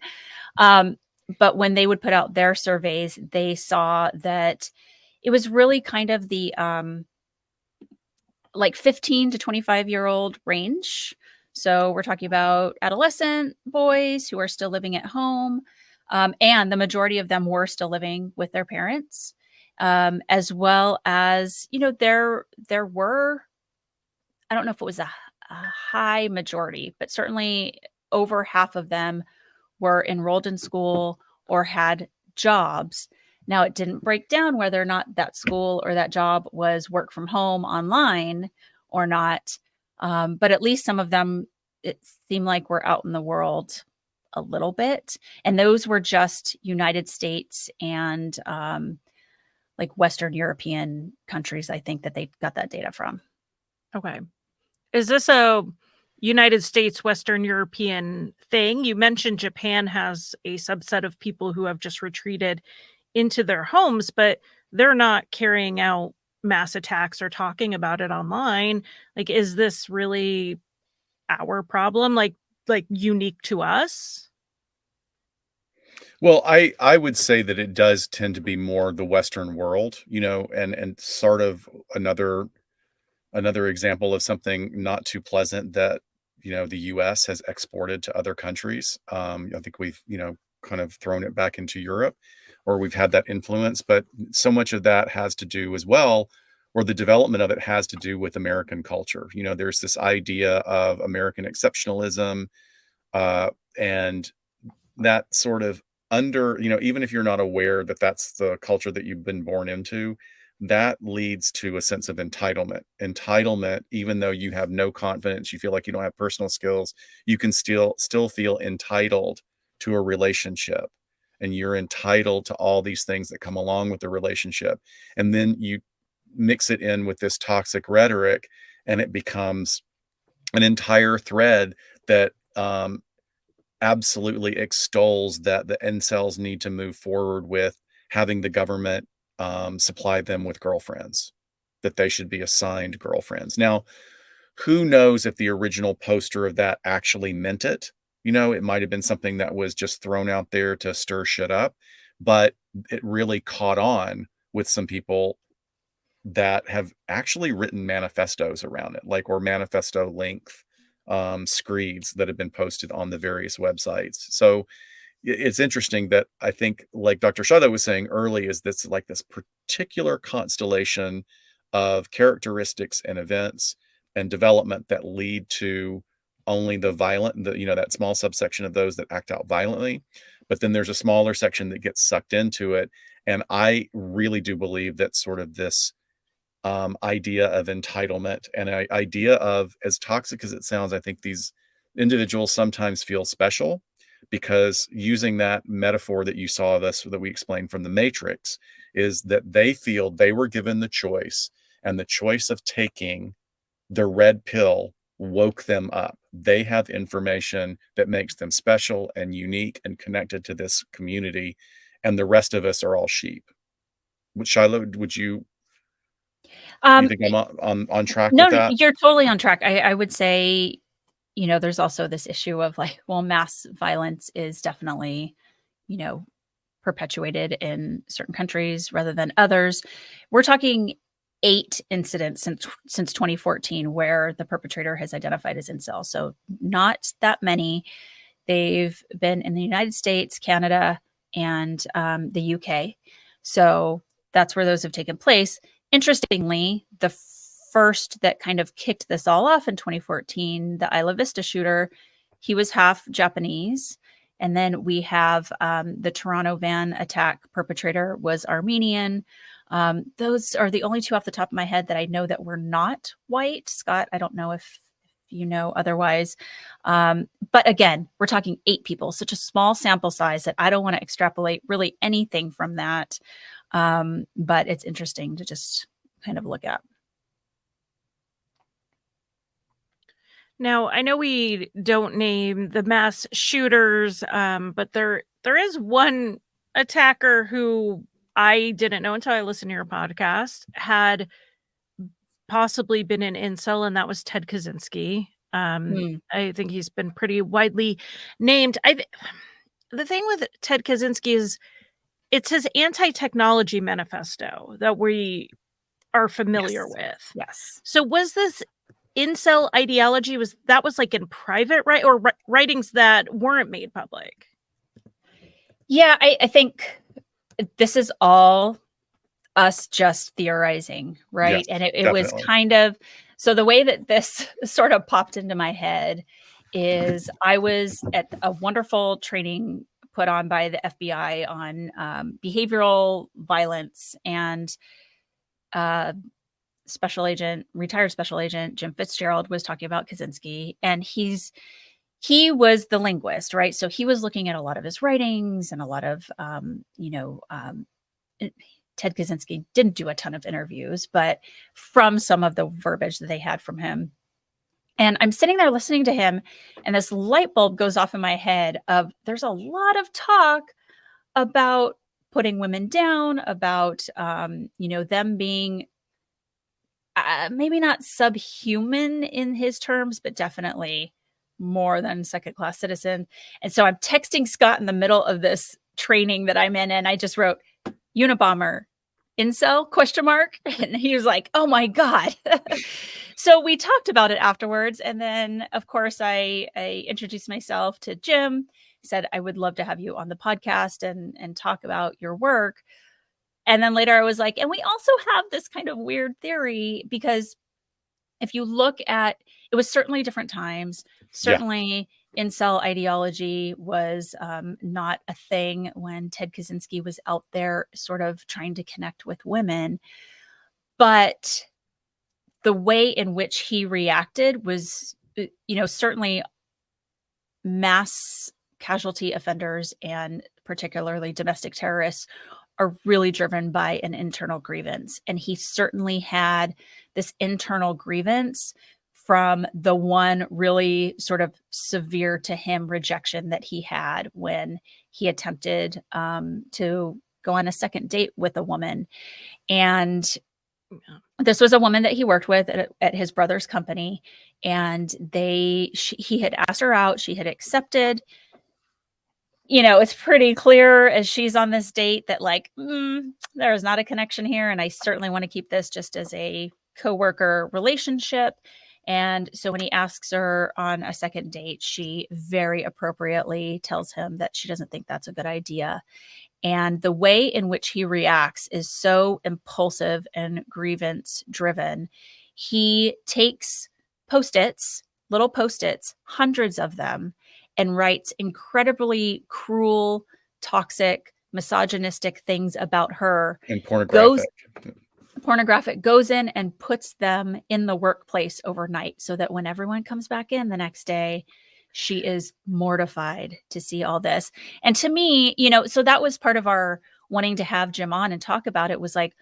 But when they would put out their surveys, they saw that it was really kind of the like 15 to 25-year-old range. So we're talking about adolescent boys who are still living at home. And the majority of them were still living with their parents. As well as, there were, I don't know if it was a high majority, but certainly over half of them were enrolled in school or had jobs. Now, it didn't break down whether or not that school or that job was work from home online or not. But at least some of them, it seemed like, were out in the world a little bit. And those were just United States and like Western European countries, I think, that they got that data from. Okay. Is this a United States, Western European thing? You mentioned Japan has a subset of people who have just retreated into their homes, but they're not carrying out mass attacks or talking about it online. Like, is this really our problem? Like unique to us? Well, I would say that it does tend to be more the Western world, and sort of another example of something not too pleasant that, the US has exported to other countries. I think we've, kind of thrown it back into Europe, or we've had that influence, but so much of that has to do as well, or the development of it has to do with American culture. There's this idea of American exceptionalism, and that sort of even if you're not aware that that's the culture that you've been born into, that leads to a sense of entitlement. Even though you have no confidence, you feel like you don't have personal skills, you can still feel entitled to a relationship, and you're entitled to all these things that come along with the relationship. And then you mix it in with this toxic rhetoric, and it becomes an entire thread that absolutely extols that the incels need to move forward with having the government supply them with girlfriends, that they should be assigned girlfriends. Now, who knows if the original poster of that actually meant it? You know, it might have been something that was just thrown out there to stir shit up, but it really caught on with some people that have actually written manifestos around it, like, or manifesto length screeds that have been posted on the various websites. So it's interesting that I think, like Dr. Shiloh was saying early, is this like this particular constellation of characteristics and events and development that lead to only the violent, that small subsection of those that act out violently. But then there's a smaller section that gets sucked into it. And I really do believe that sort of this idea of entitlement and an idea of, as toxic as it sounds, I think these individuals sometimes feel special, because using that metaphor that you saw this that we explained from the Matrix is that they feel they were given the choice, and the choice of taking the red pill woke them up. They have information that makes them special and unique and connected to this community, and the rest of us are all sheep. Shiloh, would you think I'm on track No, with that? you're totally on track. I would say, there's also this issue of like, well, mass violence is definitely, perpetuated in certain countries rather than others. We're talking 8 incidents since 2014 where the perpetrator has identified as incel. So not that many. They've been in the United States, Canada, and the UK. So that's where those have taken place. Interestingly, the first that kind of kicked this all off in 2014, the Isla Vista shooter, he was half Japanese. And then we have the Toronto van attack perpetrator was Armenian. Those are the only 2 off the top of my head that I know that were not white. Scott, I don't know if you know otherwise. But again, we're talking 8 people, such a small sample size that I don't want to extrapolate really anything from that. But it's interesting to just kind of look at. Now, I know we don't name the mass shooters, but there is one attacker who I didn't know until I listened to your podcast had possibly been an incel, and that was Ted Kaczynski. I think he's been pretty widely named. The thing with Ted Kaczynski is it's his anti-technology manifesto that we are familiar with. Yes. So was this incel ideology was like in private, right, or writings that weren't made public? Yeah, I think this is all us just theorizing, right? Yes, And it was kind of, so the way that this sort of popped into my head is I was at a wonderful training put on by the FBI on behavioral violence, and retired special agent Jim Fitzgerald was talking about Kaczynski, and he was the linguist, right? So he was looking at a lot of his writings and a lot of, Ted Kaczynski didn't do a ton of interviews, but from some of the verbiage that they had from him. And I'm sitting there listening to him, and this light bulb goes off in my head of there's a lot of talk about putting women down, about, them being maybe not subhuman in his terms, but definitely more than second-class citizen. And so I'm texting Scott in the middle of this training that I'm in, and I just wrote, Unabomber, incel, ? And he was like, oh my God. So we talked about it afterwards. And then, of course, I introduced myself to Jim, said, I would love to have you on the podcast and talk about your work. And then later I was like, and we also have this kind of weird theory, because if you look at, it was certainly different times. Certainly incel ideology was not a thing when Ted Kaczynski was out there sort of trying to connect with women. But the way in which he reacted was, certainly mass casualty offenders and particularly domestic terrorists are really driven by an internal grievance. And he certainly had this internal grievance from the one really sort of severe to him rejection that he had when he attempted to go on a second date with a woman. And this was a woman that he worked with at his brother's company, and he had asked her out. She had accepted. It's pretty clear as she's on this date that like, there is not a connection here. And I certainly want to keep this just as a coworker relationship. And so when he asks her on a second date, she very appropriately tells him that she doesn't think that's a good idea. And the way in which he reacts is so impulsive and grievance driven. He takes Post-its, little Post-its, hundreds of them, and writes incredibly cruel, toxic, misogynistic things about her. And pornographic. Goes in and puts them in the workplace overnight so that when everyone comes back in the next day, she is mortified to see all this. And to me, so that was part of our wanting to have Jim on and talk about it, was like,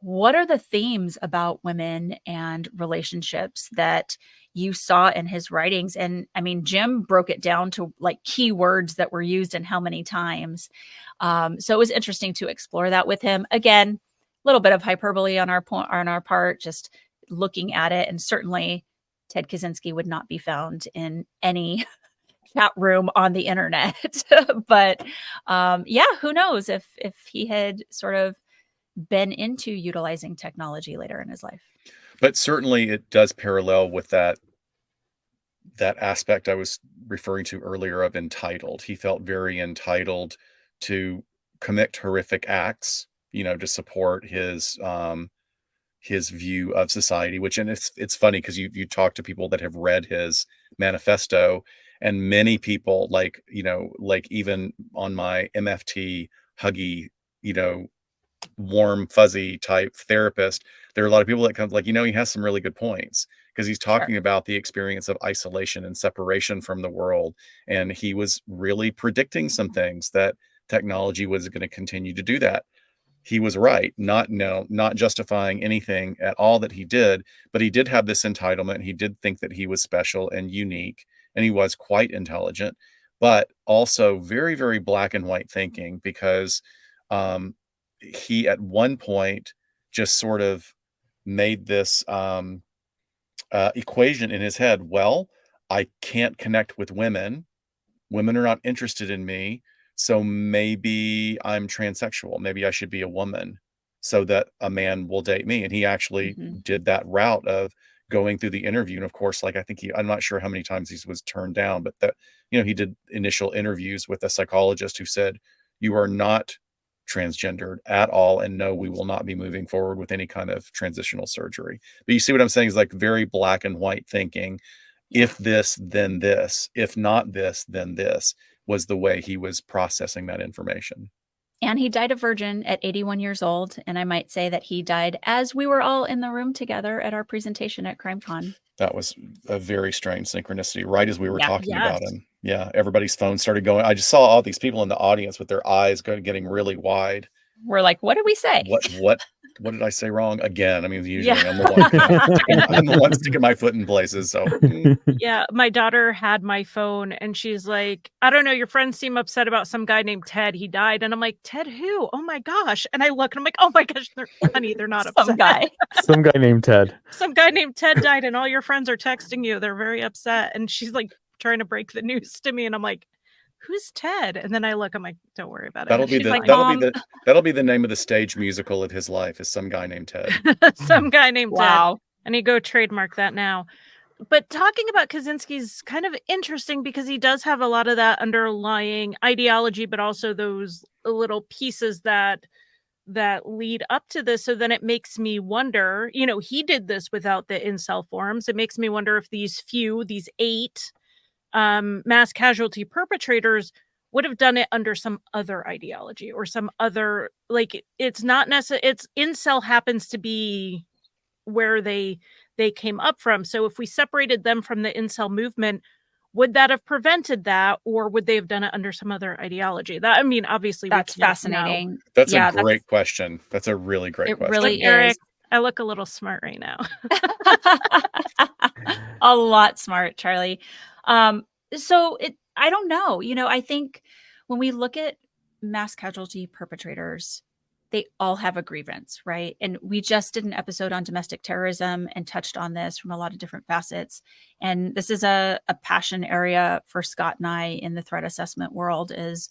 what are the themes about women and relationships that you saw in his writings? And I mean, Jim broke it down to like key words that were used and how many times. So it was interesting to explore that with him. Again, a little bit of hyperbole on our part, just looking at it. And certainly Ted Kaczynski would not be found in any chat room on the internet. But who knows if he had sort of been into utilizing technology later in his life. But certainly it does parallel with that aspect I was referring to earlier of entitled. He felt very entitled to commit horrific acts, to support his view of society, and it's funny because you talk to people that have read his manifesto, and many people like even on my MFT huggy, warm, fuzzy type therapist, there are a lot of people that come like, he has some really good points because he's talking about the experience of isolation and separation from the world. And he was really predicting some things that technology was going to continue to do that. He was right, not justifying anything at all that he did, but he did have this entitlement. He did think that he was special and unique, and he was quite intelligent, but also very, very black and white thinking, because he at one point just sort of made this equation in his head. Well, I can't connect with women. Women are not interested in me. So maybe I'm transsexual. Maybe I should be a woman so that a man will date me. And he actually did that route of going through the interview. And of course, like, I'm not sure how many times he was turned down, but that, he did initial interviews with a psychologist who said, you are not transgendered at all. And no, we will not be moving forward with any kind of transitional surgery. But you see what I'm saying is like very black and white thinking. Yeah. If this, then this. If not this, then this, was the way he was processing that information. And he died a virgin at 81 years old. And I might say that he died as we were all in the room together at our presentation at CrimeCon. That was a very strange synchronicity, right as we were talking about him. Yeah, everybody's phone started going. I just saw all these people in the audience with their eyes getting really wide. We're like, what did we say? What did I say wrong again? I mean, usually I'm the one sticking my foot in places. So yeah, my daughter had my phone and she's like, I don't know, your friends seem upset about some guy named Ted. He died. And I'm like, Ted who? Oh my gosh. And I look and I'm like, oh my gosh, they're not upset. Some guy named Ted. Some guy named Ted died and all your friends are texting you. They're very upset. And she's like trying to break the news to me. And I'm like, who's Ted? And then I look, I'm like, don't worry about it. That'll be the name of the stage musical of his life, is Some Guy Named Ted. Some guy named Ted. And he go trademark that now. But talking about Kaczynski's kind of interesting because he does have a lot of that underlying ideology, but also those little pieces that lead up to this. So then it makes me wonder, he did this without the incel forums. It makes me wonder if these 8 mass casualty perpetrators would have done it under some other ideology or some other, like, it's not necessarily, it's incel happens to be where they came up from. So if we separated them from the incel movement, would that have prevented that, or would they have done it under some other ideology? That, I mean, obviously that's fascinating. Know. That's a great question. That's a really great question. It really Eric, is. I look a little smart right now. A lot smart, Charlie. So I don't know. I think when we look at mass casualty perpetrators, they all have a grievance, right? And we just did an episode on domestic terrorism and touched on this from a lot of different facets. And this is a passion area for Scott and I in the threat assessment world, is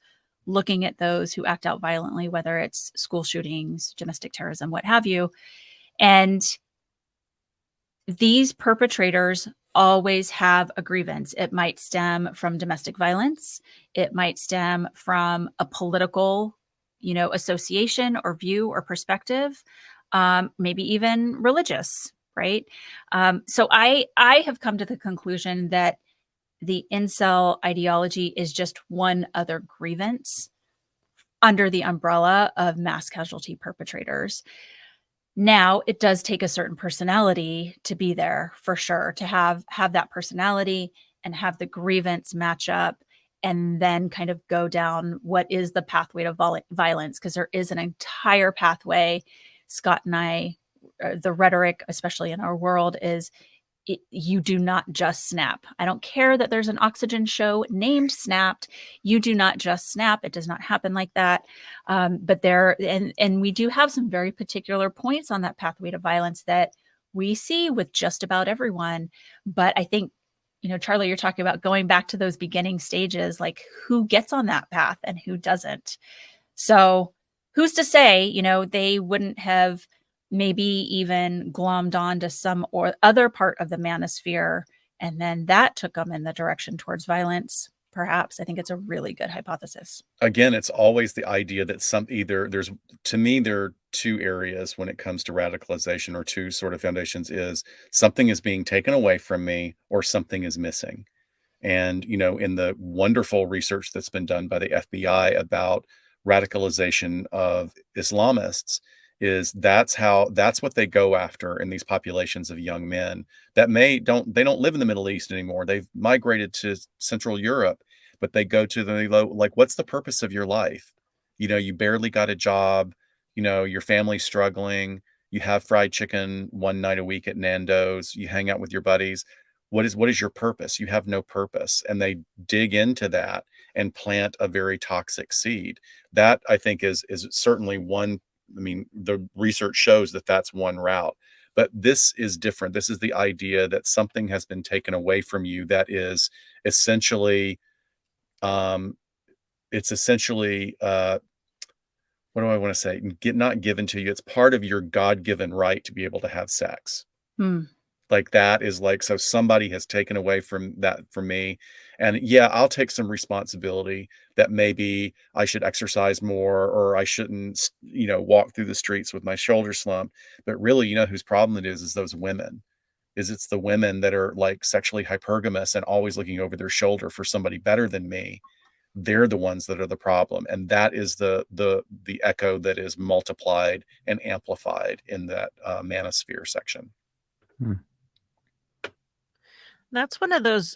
looking at those who act out violently, whether it's school shootings, domestic terrorism, what have you. And these perpetrators always have a grievance. It might stem from domestic violence. It might stem from a political, association or view or perspective, maybe even religious, right? So I have come to the conclusion that the incel ideology is just one other grievance under the umbrella of mass casualty perpetrators. Now, it does take a certain personality to be there, for sure, to have that personality and have the grievance match up, and then kind of go down what is the pathway to violence, because there is an entire pathway. Scott and I, the rhetoric, especially in our world, is you do not just snap. I don't care that there's an Oxygen show named Snapped. You do not just snap. It does not happen like that. But and we do have some very particular points on that pathway to violence that we see with just about everyone. But I think, Charlie, you're talking about going back to those beginning stages, like who gets on that path and who doesn't. So who's to say, they wouldn't have maybe even glommed on to some or other part of the manosphere, and then that took them in the direction towards violence. Perhaps. I think it's a really good hypothesis. Again, it's always the idea that to me, there are two areas when it comes to radicalization, or two sort of foundations: is something is being taken away from me or something is missing. And, in the wonderful research that's been done by the FBI about radicalization of Islamists, that's what they go after in these populations of young men that they don't live in the Middle East anymore. They've migrated to Central Europe, but they go to like, what's the purpose of your life? You barely got a job, your family's struggling, you have fried chicken one night a week at Nando's, you hang out with your buddies. What is your purpose? You have no purpose. And they dig into that and plant a very toxic seed. That, I think, is certainly one. I mean, the research shows that that's one route, but this is different. This is the idea that something has been taken away from you that is essentially, it's essentially, what do I want to say? Not given to you. It's part of your God-given right to be able to have sex. Like that is like, so somebody has taken away from me. And yeah, I'll take some responsibility that maybe I should exercise more, or I shouldn't, walk through the streets with my shoulder slumped. But really, whose problem it is those women. It's the women that are like sexually hypergamous and always looking over their shoulder for somebody better than me. They're the ones that are the problem. And that is the echo that is multiplied and amplified in that manosphere section. That's one of those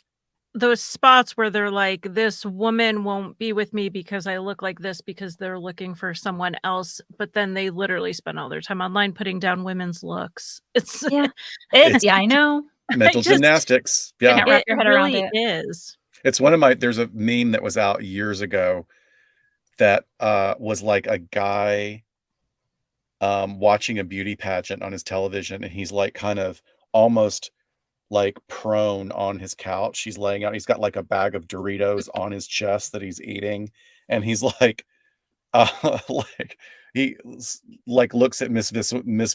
spots where they're like, this woman won't be with me because I look like this, because they're looking for someone else. But then they literally spend all their time online putting down women's looks. Yeah, I know. Mental gymnastics. Yeah. Can't wrap your head around it. Is. It's there's a meme that was out years ago that was like a guy watching a beauty pageant on his television, and he's like kind of almost like prone on his couch. He's laying out, he's got like a bag of Doritos on his chest that he's eating. And he's like, like he like looks at Miss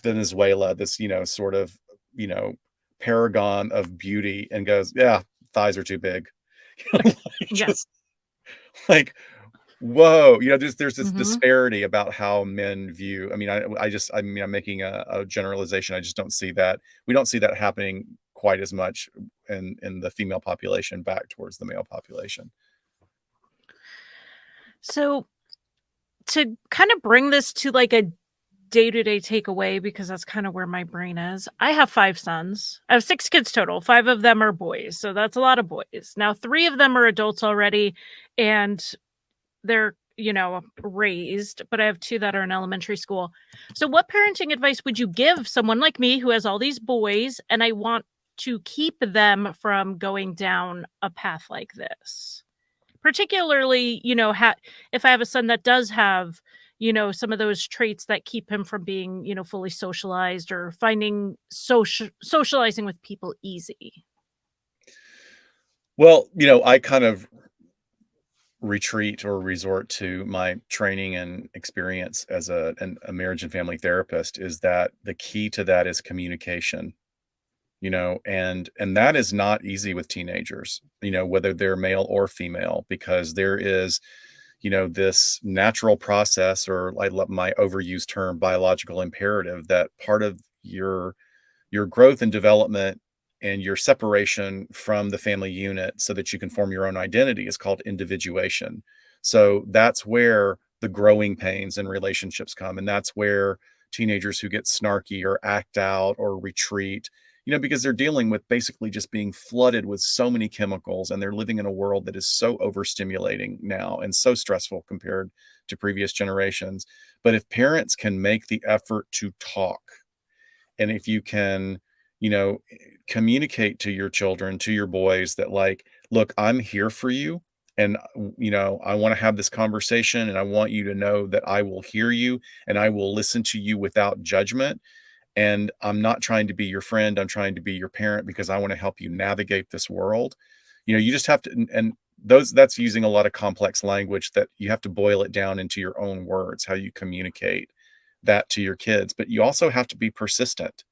Venezuela, this, sort of, paragon of beauty, and goes, yeah, thighs are too big. Just like, whoa, there's this disparity about how men view. I mean, I'm making a generalization. I just don't see that. We don't see that happening quite as much in the female population back towards the male population. So to kind of bring this to like a day-to-day takeaway, because that's kind of where my brain is. I have 5 sons. I have 6 kids total. 5 of them are boys. So that's a lot of boys. Now, 3 of them are adults already, and they're, raised, but I have 2 that are in elementary school. So what parenting advice would you give someone like me who has all these boys, and I want to keep them from going down a path like this? Particularly, if I have a son that does have, some of those traits that keep him from being, fully socialized or finding socializing with people easy? Well, I kind of retreat or resort to my training and experience as a marriage and family therapist, is that the key to that is communication, and that is not easy with teenagers, whether they're male or female, because there is, this natural process, or I love my overused term, biological imperative, that part of your growth and development and your separation from the family unit so that you can form your own identity is called individuation. So that's where the growing pains in relationships come. And that's where teenagers who get snarky or act out or retreat, because they're dealing with basically just being flooded with so many chemicals, and they're living in a world that is so overstimulating now and so stressful compared to previous generations. But if parents can make the effort to talk, and if you can, communicate to your children, to your boys, that, like, look, I'm here for you. And, I want to have this conversation, and I want you to know that I will hear you and I will listen to you without judgment. And I'm not trying to be your friend. I'm trying to be your parent because I want to help you navigate this world. You just have to, and that's using a lot of complex language that you have to boil it down into your own words, how you communicate that to your kids. But you also have to be persistent,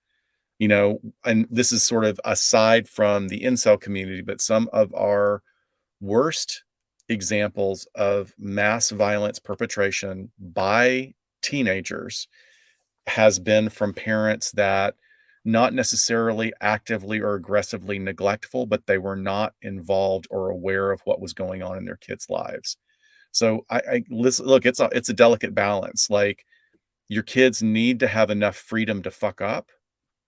and this is sort of aside from the incel community, but some of our worst examples of mass violence perpetration by teenagers has been from parents that, not necessarily actively or aggressively neglectful, but they were not involved or aware of what was going on in their kids' lives. So I listen, look, it's a delicate balance. Like, your kids need to have enough freedom to fuck up,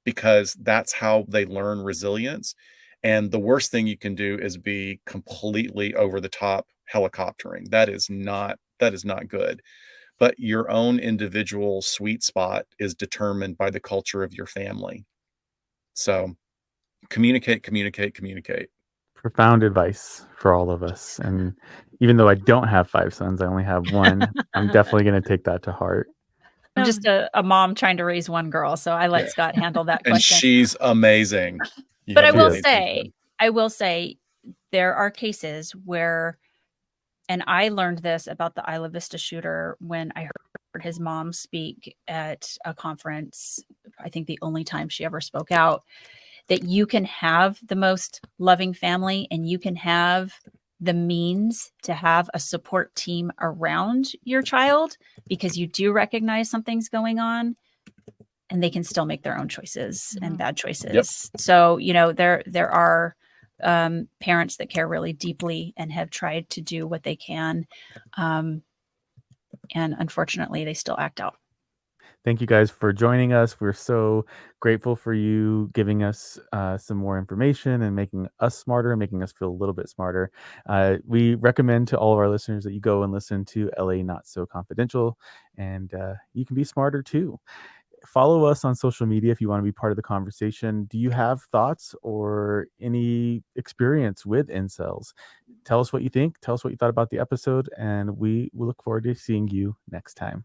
because that's how they learn resilience. And the worst thing you can do is be completely over the top helicoptering. That is not good. But your own individual sweet spot is determined by the culture of your family. So communicate, communicate, communicate. Profound advice for all of us. And even though I don't have 5 sons, I only have one. I'm definitely going to take that to heart. I'm just a mom trying to raise one girl, so I let Scott handle that And question. she's amazing. But I will say there are cases where, and I learned this about the Isla Vista shooter when I heard his mom speak at a conference. I think the only time she ever spoke out, that you can have the most loving family and you can have the means to have a support team around your child, because you do recognize something's going on, and they can still make their own choices and bad choices. Yep. So, there are parents that care really deeply and have tried to do what they can. And unfortunately, they still act out. Thank you guys for joining us. We're so grateful for you giving us some more information and making us smarter, making us feel a little bit smarter. We recommend to all of our listeners that you go and listen to LA Not So Confidential, and you can be smarter too. Follow us on social media if you want to be part of the conversation. Do you have thoughts or any experience with incels? Tell us what you think. Tell us what you thought about the episode, and we will look forward to seeing you next time.